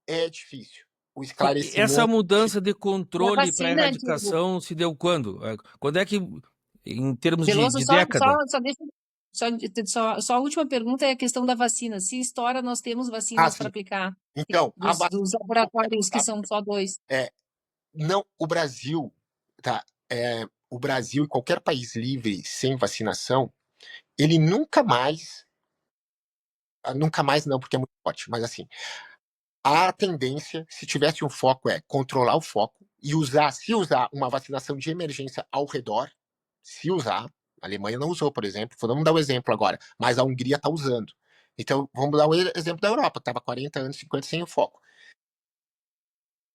é difícil. O esclarecimento. Essa mudança de controle para vacina, erradicação se deu quando? Quando é que, em termos Veloso, de década? Só a última pergunta é a questão da vacina. Se estoura, nós temos vacinas para aplicar. Então, dos laboratórios, que são só 2. Não, o Brasil, tá? O Brasil e qualquer país livre sem vacinação, ele nunca mais não, porque é muito forte, mas assim, a tendência, se tivesse um foco, é controlar o foco e se usar uma vacinação de emergência ao redor, se usar, a Alemanha não usou, por exemplo, vamos dar o exemplo agora, mas a Hungria está usando. Então, vamos dar o exemplo da Europa, que estava 40 anos, 50 sem o foco.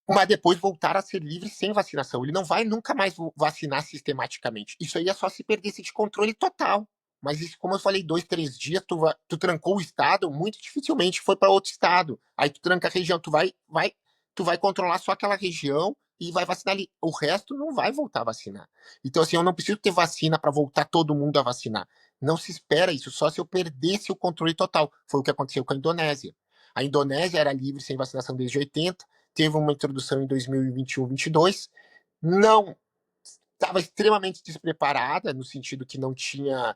Mas depois voltar a ser livre sem vacinação. Ele não vai nunca mais vacinar sistematicamente. Isso aí é só se perdesse de controle total. Mas isso, como eu falei, 2, 3 dias, tu trancou o estado, muito dificilmente foi para outro estado. Aí tu tranca a região, tu vai controlar só aquela região e vai vacinar ali. O resto não vai voltar a vacinar. Então, assim, eu não preciso ter vacina para voltar todo mundo a vacinar. Não se espera isso, só se eu perdesse o controle total. Foi o que aconteceu com a Indonésia. A Indonésia era livre sem vacinação desde 80, teve uma introdução em 2021, 22, não estava extremamente despreparada, no sentido que não tinha,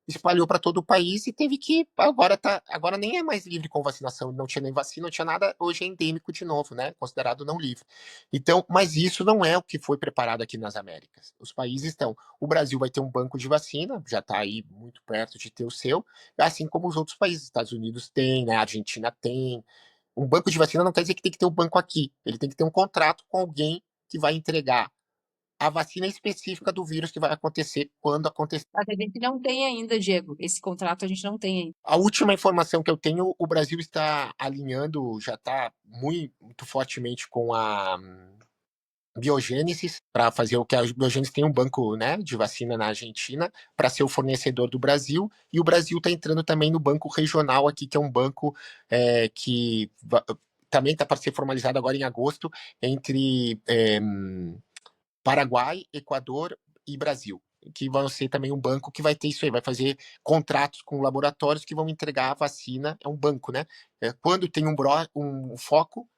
espalhou para todo o país e teve que, agora nem é mais livre com vacinação, não tinha nem vacina, não tinha nada, hoje é endêmico de novo, né, considerado não livre. Então, mas isso não é o que foi preparado aqui nas Américas. Os países estão, o Brasil vai ter um banco de vacina, já está aí muito perto de ter o seu, assim como os outros países, Estados Unidos tem, né, a Argentina tem. Um banco de vacina não quer dizer que tem que ter um banco aqui. Ele tem que ter um contrato com alguém que vai entregar a vacina específica do vírus que vai acontecer quando acontecer. Mas a gente não tem ainda, Diego. Esse contrato a gente não tem ainda. A última informação que eu tenho, o Brasil está alinhando, já está muito fortemente com a Biogênesis, para fazer o que a Biogênesis tem um banco, né, de vacina na Argentina, para ser o fornecedor do Brasil, e o Brasil está entrando também no banco regional aqui, que é um banco que também está para ser formalizado agora em agosto, entre Paraguai, Equador e Brasil, que vão ser também um banco que vai ter isso aí, vai fazer contratos com laboratórios que vão entregar a vacina, é um banco, né? Quando tem um foco,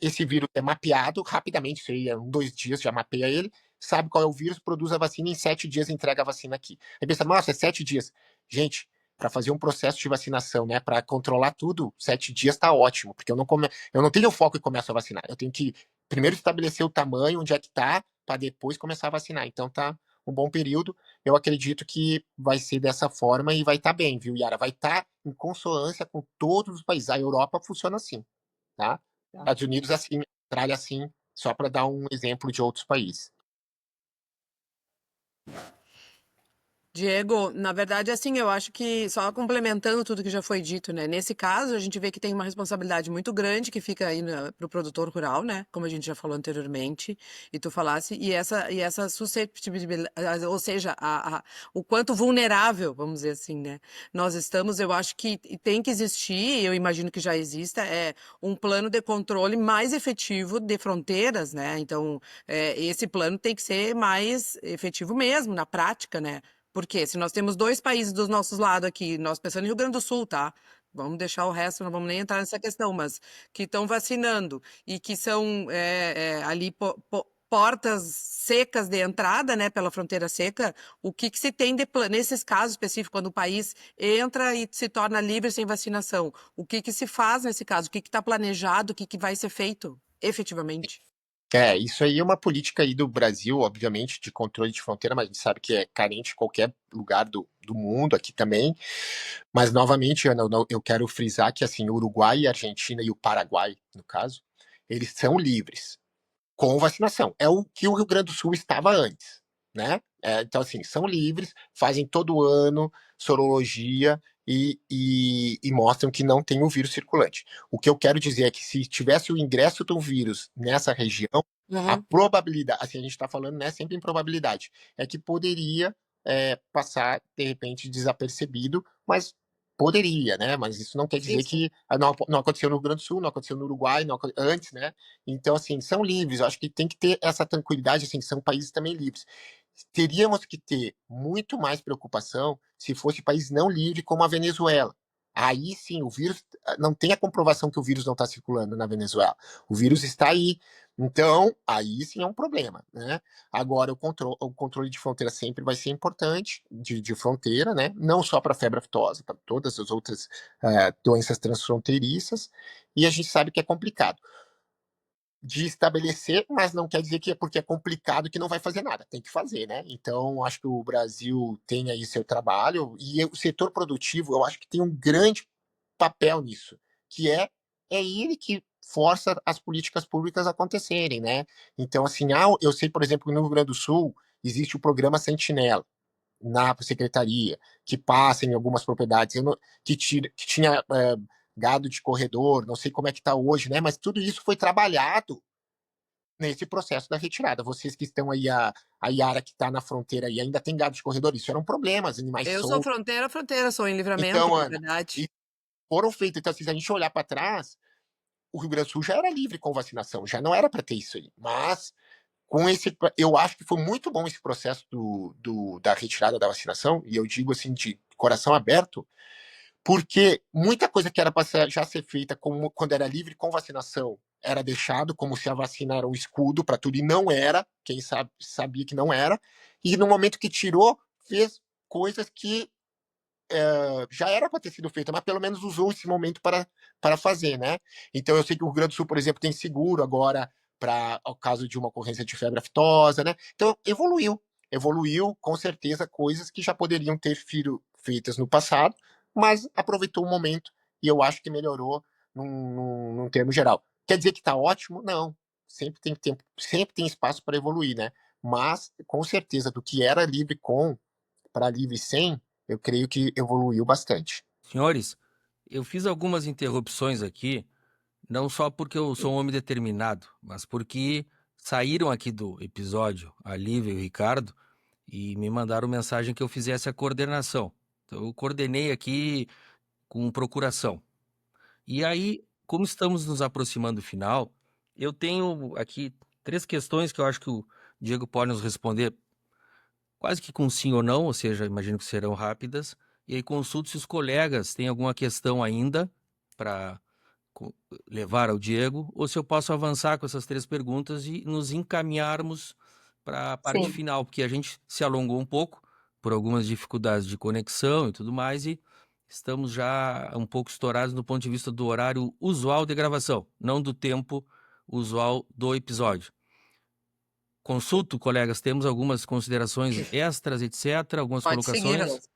esse vírus é mapeado rapidamente, isso aí é 2 dias, já mapeia ele, sabe qual é o vírus, produz a vacina, em 7 dias entrega a vacina aqui. Aí pensa, nossa, é 7 dias. Gente, para fazer um processo de vacinação, né, para controlar tudo, 7 dias tá ótimo, porque eu não tenho foco e começo a vacinar. Eu tenho que primeiro estabelecer o tamanho, onde é que tá, para depois começar a vacinar. Então tá um bom período. Eu acredito que vai ser dessa forma e vai estar bem, viu, Yara? Vai estar em consonância com todos os países. A Europa funciona assim, tá? Estados Unidos assim, Austrália assim, só para dar um exemplo de outros países. Diego, na verdade, assim, eu acho que, só complementando tudo que já foi dito, né? Nesse caso, a gente vê que tem uma responsabilidade muito grande que fica aí para o produtor rural, né? Como a gente já falou anteriormente, e tu falasse, e essa suscetibilidade, ou seja, o quanto vulnerável, vamos dizer assim, né? Nós estamos, eu acho que tem que existir, eu imagino que já exista, um plano de controle mais efetivo de fronteiras, né? Então, esse plano tem que ser mais efetivo mesmo, na prática, né? Porque se nós temos 2 países dos nossos lados aqui, nós pensando em Rio Grande do Sul, tá? Vamos deixar o resto, não vamos nem entrar nessa questão, mas que estão vacinando e que são ali portas secas de entrada, né, pela fronteira seca, o que se tem nesses casos específicos, quando o país entra e se torna livre sem vacinação, o que se faz nesse caso? O que está planejado? O que vai ser feito efetivamente? Isso aí é uma política aí do Brasil, obviamente, de controle de fronteira, mas a gente sabe que é carente em qualquer lugar do mundo, aqui também. Mas, novamente, Ana, eu quero frisar que, assim, o Uruguai, a Argentina e o Paraguai, no caso, eles são livres com vacinação. É o que o Rio Grande do Sul estava antes, né? Então, assim, são livres, fazem todo ano sorologia e mostram que não tem o vírus circulante. O que eu quero dizer é que se tivesse o ingresso do vírus nessa região, a probabilidade, assim, a gente está falando, né, sempre em probabilidade, é que poderia passar, de repente, desapercebido, mas poderia, né? Mas isso não quer dizer que não aconteceu no Rio Grande do Sul, não aconteceu no Uruguai, antes, né? Então, assim, são livres. Eu acho que tem que ter essa tranquilidade, assim, são países também livres. Teríamos que ter muito mais preocupação se fosse país não livre como a Venezuela. Aí sim, o vírus não tem a comprovação que o vírus não está circulando na Venezuela. O vírus está aí. Então, aí sim é um problema, né? Agora, o controle de fronteira sempre vai ser importante, de fronteira, né? Não só para a febre aftosa, para todas as outras doenças transfronteiriças. E a gente sabe que é complicado de estabelecer, mas não quer dizer que é porque é complicado que não vai fazer nada. Tem que fazer, né? Então, acho que o Brasil tem aí seu trabalho e o setor produtivo, eu acho que tem um grande papel nisso, que é ele que força as políticas públicas a acontecerem, né? Então, assim, eu sei, por exemplo, no Rio Grande do Sul existe o programa Sentinela na secretaria, que passa em algumas propriedades, que tinha gado de corredor, não sei como é que está hoje, né? Mas tudo isso foi trabalhado nesse processo da retirada. Vocês que estão aí, a Yara que está na fronteira e ainda tem gado de corredor, isso era um problema, os animais Eu sou soltos. fronteira, sou em Livramento, Então, na Ana, verdade. foram feitos. Então, se a gente olhar para trás, o Rio Grande do Sul já era livre com vacinação, já não era para ter isso aí. Mas eu acho que foi muito bom esse processo da retirada da vacinação, e eu digo assim de coração aberto, porque muita coisa que era para já ser feita quando era livre com vacinação era deixado como se a vacina era um escudo para tudo, e não era, quem sabia que não era, e no momento que tirou, fez coisas que já era para ter sido feita, mas pelo menos usou esse momento para fazer, né? Então eu sei que o Rio Grande do Sul, por exemplo, tem seguro agora para o caso de uma ocorrência de febre aftosa, né? Então evoluiu com certeza coisas que já poderiam ter sido feitas no passado, mas aproveitou o momento e eu acho que melhorou num termo geral. Quer dizer que está ótimo? Não. Sempre tem tempo, sempre tem espaço para evoluir, né? mas com certeza do que era livre com para livre sem, eu creio que evoluiu bastante. Senhores, eu fiz algumas interrupções aqui, não só porque eu sou um homem determinado, mas porque saíram aqui do episódio a Lívia e o Ricardo e me mandaram mensagem que eu fizesse a coordenação. Então, eu coordenei aqui com procuração. E aí, como estamos nos aproximando do final, eu tenho aqui 3 questões que eu acho que o Diego pode nos responder quase que com sim ou não, ou seja, imagino que serão rápidas. E aí consulto se os colegas têm alguma questão ainda para levar ao Diego, ou se eu posso avançar com essas 3 perguntas e nos encaminharmos para a parte Sim. final, porque a gente se alongou um pouco por algumas dificuldades de conexão e tudo mais, e estamos já um pouco estourados do ponto de vista do horário usual de gravação, não do tempo usual do episódio. Consulto, colegas, temos algumas considerações extras, etc., algumas Pode seguir, colocações? Rodolfo.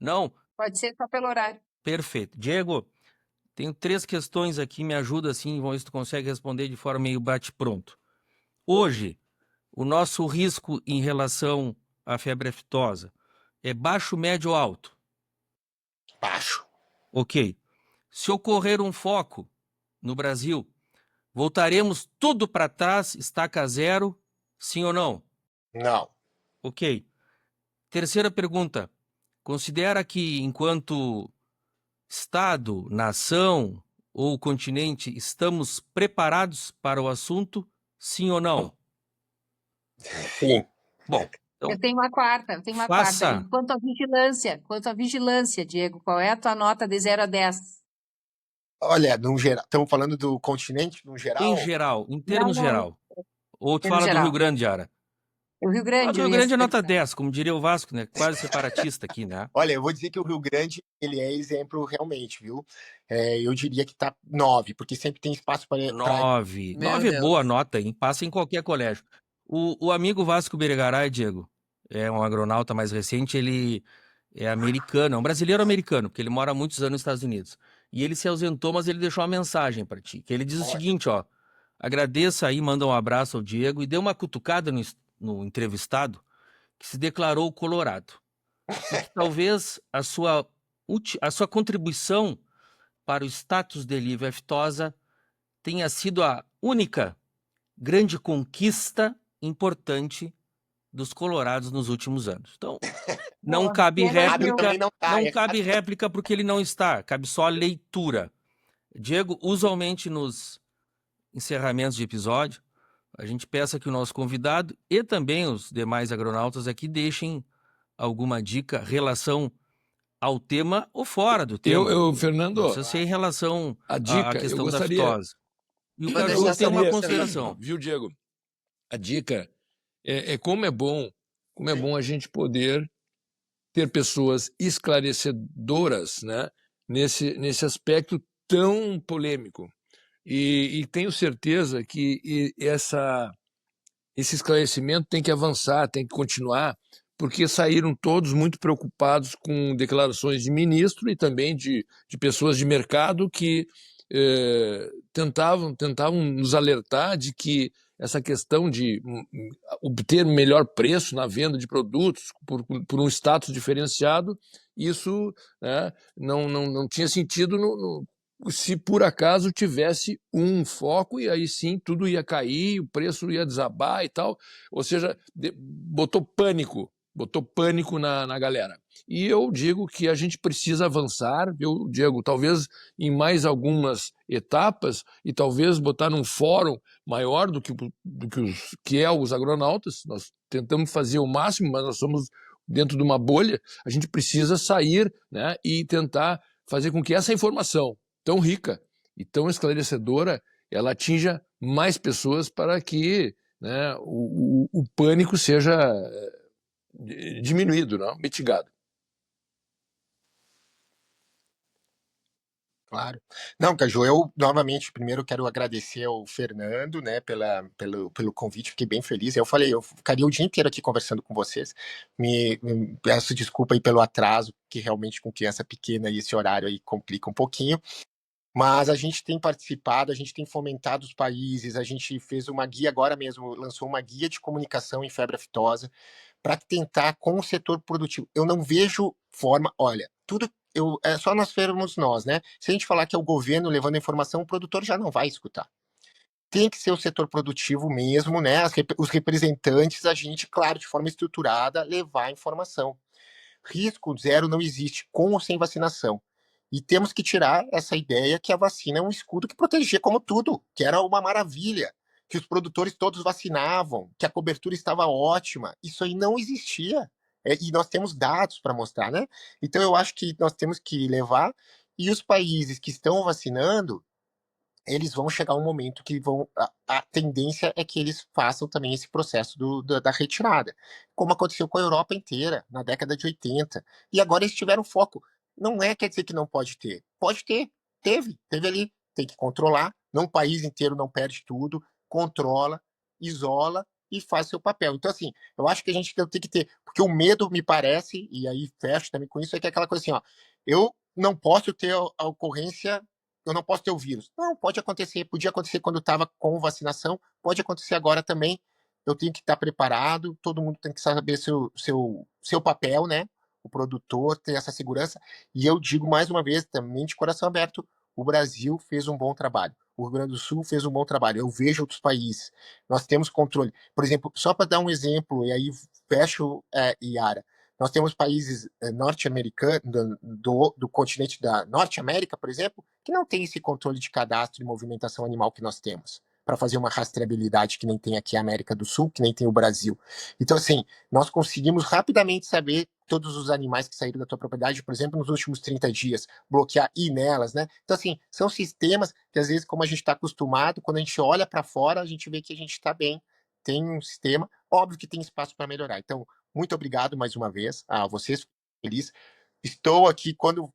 Não? Pode ser só pelo horário. Perfeito. Diego, tenho 3 questões aqui, me ajuda assim, vamos ver se tu consegue responder de forma meio bate-pronto. Hoje, o nosso risco em relação à febre aftosa é baixo, médio ou alto? Baixo. Ok. Se ocorrer um foco no Brasil, voltaremos tudo para trás, estaca zero, sim ou não? Não. Ok. Terceira pergunta. Considera que, enquanto Estado, nação ou continente, estamos preparados para o assunto, sim ou não? Sim. Bom, então, Eu tenho uma quarta. faça. E quanto à vigilância, Diego, qual é a tua nota de 0 a 10? Olha, no geral, estamos falando do continente no Em geral? geral, em Não, termos não, geral. Ou tu termo fala do Rio geral. Grande, Yara? O Rio Ah, Grande, do eu Rio ia Grande é nota perguntar. 10, como diria o Vasco, né? Quase separatista aqui, né? Olha, eu vou dizer que o Rio Grande, ele é exemplo realmente, viu? Eu diria que tá 9, porque sempre tem espaço para 9. Meu 9 é Deus. boa nota, hein? Passa em qualquer colégio. O amigo Vasco Beregaray, Diego, é um agronauta mais recente, ele é americano, é um brasileiro americano, porque ele mora há muitos anos nos Estados Unidos. E ele se ausentou, mas ele deixou uma mensagem para ti, que ele diz o seguinte, ó: agradeça aí, manda um abraço ao Diego e dê uma cutucada no entrevistado que se declarou colorado. Porque talvez a sua contribuição para o status de livre aftosa tenha sido a única grande conquista importante dos colorados nos últimos anos. Então, não Boa. cabe Pena que Errado eu, também não tá. não Errado. cabe réplica porque ele não está, cabe só a leitura. Diego, usualmente nos encerramentos de episódio, a gente peça que o nosso convidado e também os demais agronautas aqui deixem alguma dica em relação ao tema ou fora do tema. Não Fernando, precisa ser em relação a à dica, eu questão da gostaria, fitose. E o Vou Caju deixar tem uma só- consideração. viu, Diego? A dica como é bom a gente poder ter pessoas esclarecedoras, né, nesse aspecto tão polêmico. E tenho certeza que esse esclarecimento tem que avançar, tem que continuar, porque saíram todos muito preocupados com declarações de ministro e também de pessoas de mercado que tentavam nos alertar de que essa questão de obter melhor preço na venda de produtos por um status diferenciado, isso, né, não tinha sentido se por acaso tivesse um foco e aí sim tudo ia cair, o preço ia desabar e tal, ou seja, botou pânico na galera. E eu digo que a gente precisa avançar, eu, Diego, talvez em mais algumas etapas e talvez botar num fórum maior do que é os agronautas. Nós tentamos fazer o máximo, mas nós somos dentro de uma bolha. A gente precisa sair, né, e tentar fazer com que essa informação tão rica e tão esclarecedora ela atinja mais pessoas para que, né, o pânico seja diminuído, não? Mitigado. Claro. Não, Caju, eu novamente primeiro quero agradecer ao Fernando, né, pelo convite, fiquei bem feliz. Eu falei, eu ficaria o dia inteiro aqui conversando com vocês. Me peço desculpa aí pelo atraso, que realmente com criança pequena e esse horário aí complica um pouquinho. Mas a gente tem participado, a gente tem fomentado os países, a gente fez uma guia agora mesmo, lançou uma guia de comunicação em febre aftosa para tentar com o setor produtivo. Eu não vejo forma, olha, tudo é só nós vermos nós, né? Se a gente falar que é o governo levando a informação, o produtor já não vai escutar. Tem que ser o setor produtivo mesmo, né? Os representantes, a gente, claro, de forma estruturada, levar a informação. Risco zero não existe, com ou sem vacinação. E temos que tirar essa ideia que a vacina é um escudo que protegia como tudo, que era uma maravilha, que os produtores todos vacinavam, que a cobertura estava ótima. Isso aí não existia. E nós temos dados para mostrar, né? Então eu acho que nós temos que levar, e os países que estão vacinando, eles vão chegar um momento que vão. A tendência é que eles façam também esse processo da retirada, como aconteceu com a Europa inteira, na década de 80. E agora eles tiveram foco. Não quer dizer que não pode ter. Pode ter. Teve ali. Tem que controlar. Não, o país inteiro não perde tudo. Controla, isola e faz seu papel. Então, assim, eu acho que a gente tem que ter. Porque o medo, me parece, e aí fecho também com isso, é que é aquela coisa assim, ó. Eu não posso ter a ocorrência, eu não posso ter o vírus. Não, pode acontecer, podia acontecer quando estava com vacinação, pode acontecer agora também. Eu tenho que estar preparado, todo mundo tem que saber seu papel, né? O produtor ter essa segurança. E eu digo mais uma vez, também de coração aberto, o Brasil fez um bom trabalho. O Rio Grande do Sul fez um bom trabalho. Eu vejo outros países. Nós temos controle. Por exemplo, só para dar um exemplo, e aí fecho, Iara. Nós temos países norte-americanos, do continente da Norte América, por exemplo, que não tem esse controle de cadastro e movimentação animal que nós temos, para fazer uma rastreabilidade que nem tem aqui a América do Sul, que nem tem o Brasil. Então, assim, nós conseguimos rapidamente saber todos os animais que saíram da tua propriedade, por exemplo, nos últimos 30 dias, bloquear e nelas, né? Então, assim, são sistemas que, às vezes, como a gente está acostumado, quando a gente olha para fora, a gente vê que a gente está bem, tem um sistema, óbvio que tem espaço para melhorar. Então, muito obrigado mais uma vez a vocês, feliz. Estou aqui, quando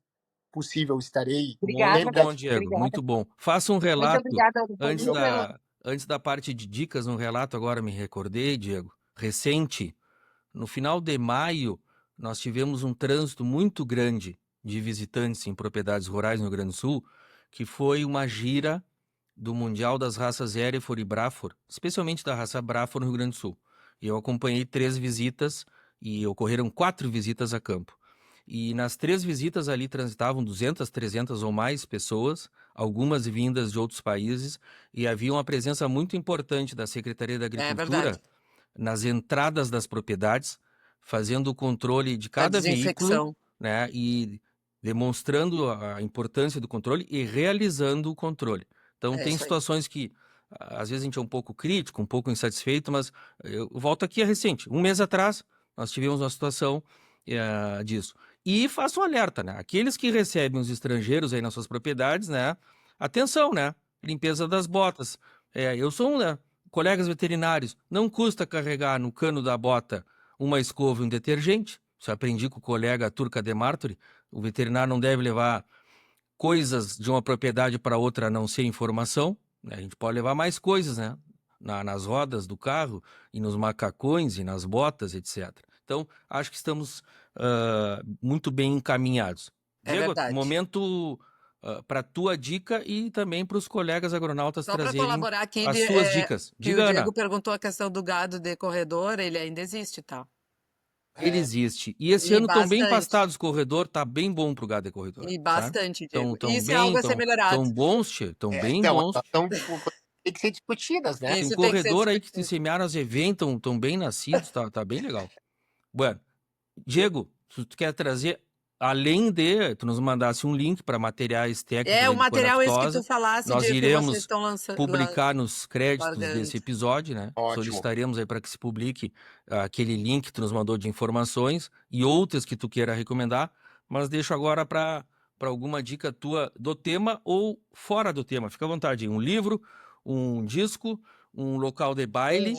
possível, estarei. Obrigada, Muito bom, Diego, obrigada. muito bom. Faça um Muito relato, obrigada. antes da parte de dicas, um relato, agora me recordei, Diego, recente, no final de maio, nós tivemos um trânsito muito grande de visitantes em propriedades rurais no Rio Grande do Sul, que foi uma gira do Mundial das Raças Hereford e Braford, especialmente da raça Braford no Rio Grande do Sul. E eu acompanhei 3 visitas e ocorreram 4 visitas a campo. E nas 3 visitas ali transitavam 200, 300 ou mais pessoas, algumas vindas de outros países, e havia uma presença muito importante da Secretaria da Agricultura nas entradas das propriedades, fazendo o controle de cada veículo, né, e demonstrando a importância do controle e realizando o controle. Então, tem situações que, às vezes, a gente é um pouco crítico, um pouco insatisfeito, mas eu volto aqui, é recente. Um mês atrás, nós tivemos uma situação disso. E faço um alerta, né? Aqueles que recebem os estrangeiros aí nas suas propriedades, né? Atenção, né? Limpeza das botas. Eu sou colegas veterinários, não custa carregar no cano da bota uma escova e um detergente. Isso eu aprendi com o colega Turca de Martori. O veterinário não deve levar coisas de uma propriedade para outra a não ser informação, né? A gente pode levar mais coisas, né? Nas rodas do carro, e nos macacões, e nas botas, etc. Então, acho que estamos muito bem encaminhados. Diego, momento para a tua dica e também para os colegas agronautas Só para trazerem colaborar aqui, as suas dicas. Diga, o Ana. Diego perguntou a questão do gado de corredor, ele ainda existe, tá? Ele existe. E esse ano estão bem pastados corredor, tá bem bom pro gado de corredor. E bastante, Diego. Tão Isso bem, é algo a ser melhorado. Tão bons, tão bem então, bons. Tem que ser discutidas, né? Tem Isso um corredor aí que semearam as eventam, tão bem nascidos, tá bem legal. Bueno, Diego, se tu quer trazer, além de tu nos mandasse um link para materiais técnicos o material esse que tu falasse, nós Diego, iremos que vocês estão lançando, publicar nos créditos largando. desse episódio, né? Ótimo. Solicitaremos aí para que se publique aquele link que tu nos mandou de informações e outras que tu queira recomendar, mas deixo agora para alguma dica tua do tema ou fora do tema. Fica à vontade. Um livro, um disco, um local de baile,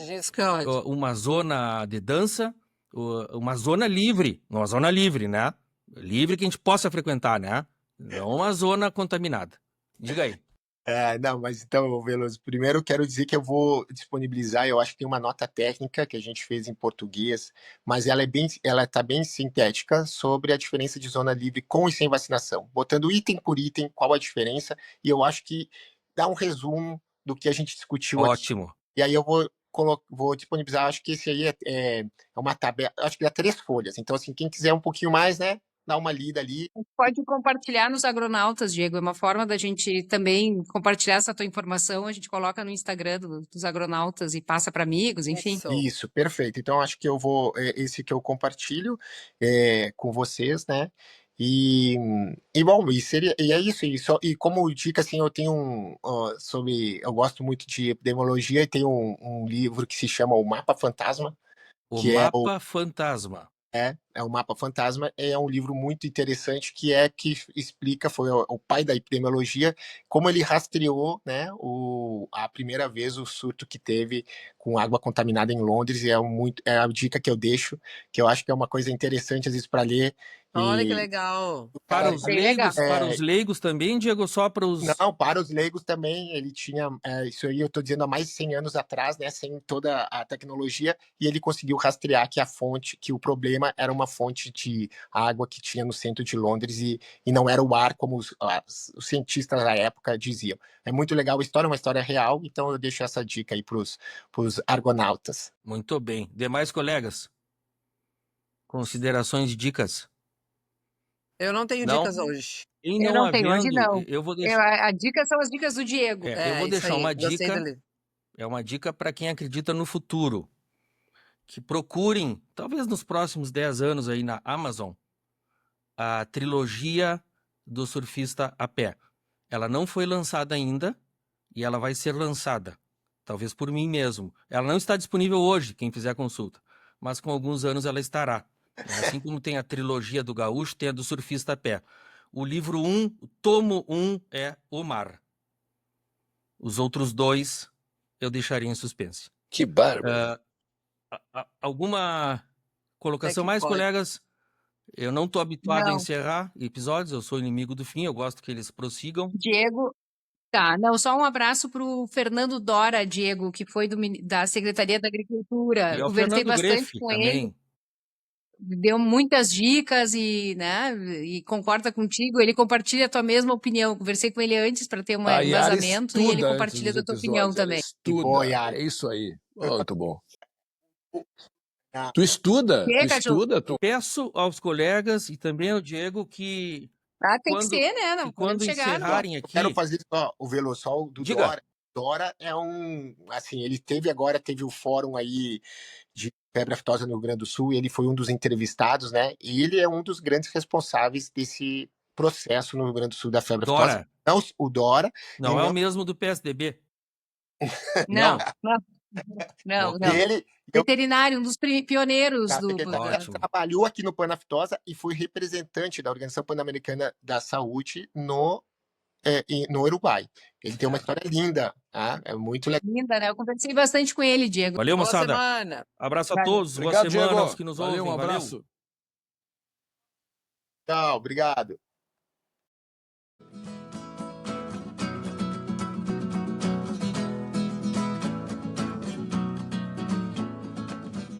uma zona de dança, uma zona livre, né? Livre que a gente possa frequentar, né? Não uma zona contaminada. Diga aí. Não, mas então, Veloso, primeiro eu quero dizer que eu vou disponibilizar, eu acho que tem uma nota técnica que a gente fez em português, mas ela tá bem sintética sobre a diferença de zona livre com e sem vacinação, botando item por item qual a diferença, e eu acho que dá um resumo do que a gente discutiu aqui. Ótimo. E aí eu vou disponibilizar, acho que esse aí é uma tabela, acho que dá 3 folhas, então assim, quem quiser um pouquinho mais, né, dá uma lida ali. Pode compartilhar nos Agronautas, Diego. É uma forma da gente também compartilhar essa tua informação. A gente coloca no Instagram dos Agronautas e passa para amigos, enfim. Isso, perfeito. Então, acho que eu vou. Esse que eu compartilho com vocês, né? Bom, e é isso. E como dica, assim, eu tenho eu gosto muito de epidemiologia e tem um livro que se chama O Mapa Fantasma. O Que Mapa Fantasma. É o Mapa Fantasma, é um livro muito interessante que explica, foi o pai da epidemiologia, como ele rastreou, né, a primeira vez o surto que teve com água contaminada em Londres, e é a dica que eu deixo, que eu acho que é uma coisa interessante às vezes para ler. Olha que legal. Para os leigos também, Diego, só para os... Não, para os leigos também, ele tinha, isso aí eu estou dizendo há mais de 100 anos atrás, né, sem toda a tecnologia, e ele conseguiu rastrear que o problema era uma fonte de água que tinha no centro de Londres e não era o ar, como os cientistas da época diziam. É muito legal a história, é uma história real, então eu deixo essa dica aí para os argonautas. Muito bem. Demais colegas? Considerações e dicas? Eu não tenho dicas hoje. Eu não tenho hoje, não. Eu vou deixar... A dica são as dicas do Diego. Eu vou deixar uma dica. É uma dica para quem acredita no futuro. Que procurem, talvez nos próximos 10 anos aí na Amazon, a trilogia do surfista a pé. Ela não foi lançada ainda e ela vai ser lançada, talvez por mim mesmo. Ela não está disponível hoje, quem fizer a consulta, mas com alguns anos ela estará. Assim como tem a trilogia do Gaúcho, tem a do surfista a pé. O livro 1, o tomo 1 é O Mar. Os outros 2 eu deixaria em suspense. Que bárbaro. Alguma colocação mais, colegas? Eu não estou habituado a encerrar episódios, eu sou inimigo do fim, eu gosto que eles prossigam. Diego, tá, não, só um abraço para o Fernando Dora, Diego, que foi da Secretaria da Agricultura. E ao Conversei Fernando bastante Greff com também. ele. Deu muitas dicas e concorda contigo. Ele compartilha a tua mesma opinião. Conversei com ele antes para ter um embasamento e ele compartilha da tua opinião também. Estuda, é isso aí. Muito bom. Tu estuda? Peço aos colegas e também ao Diego que tem que ser, né? Não quando encerrarem aqui... Quero fazer só o Velossol do Dora. Dora é assim, ele teve o fórum aí de febre aftosa no Rio Grande do Sul, e ele foi um dos entrevistados, né? E ele é um dos grandes responsáveis desse processo no Rio Grande do Sul da febre aftosa. Não, o Dora. Não é o mesmo do PSDB. Não. Ele, veterinário, um dos pioneiros do... Ele trabalhou aqui no Panaftosa e foi representante da Organização Pan-Americana da Saúde no Uruguai. Ele tem uma história linda, tá? É muito legal. Linda, né? Eu conversei bastante com ele, Diego. Valeu, moçada. Boa semana. Abraço a todos. Obrigado, boa semana Diego. aos que nos ouvem. Um abraço. Tchau, obrigado.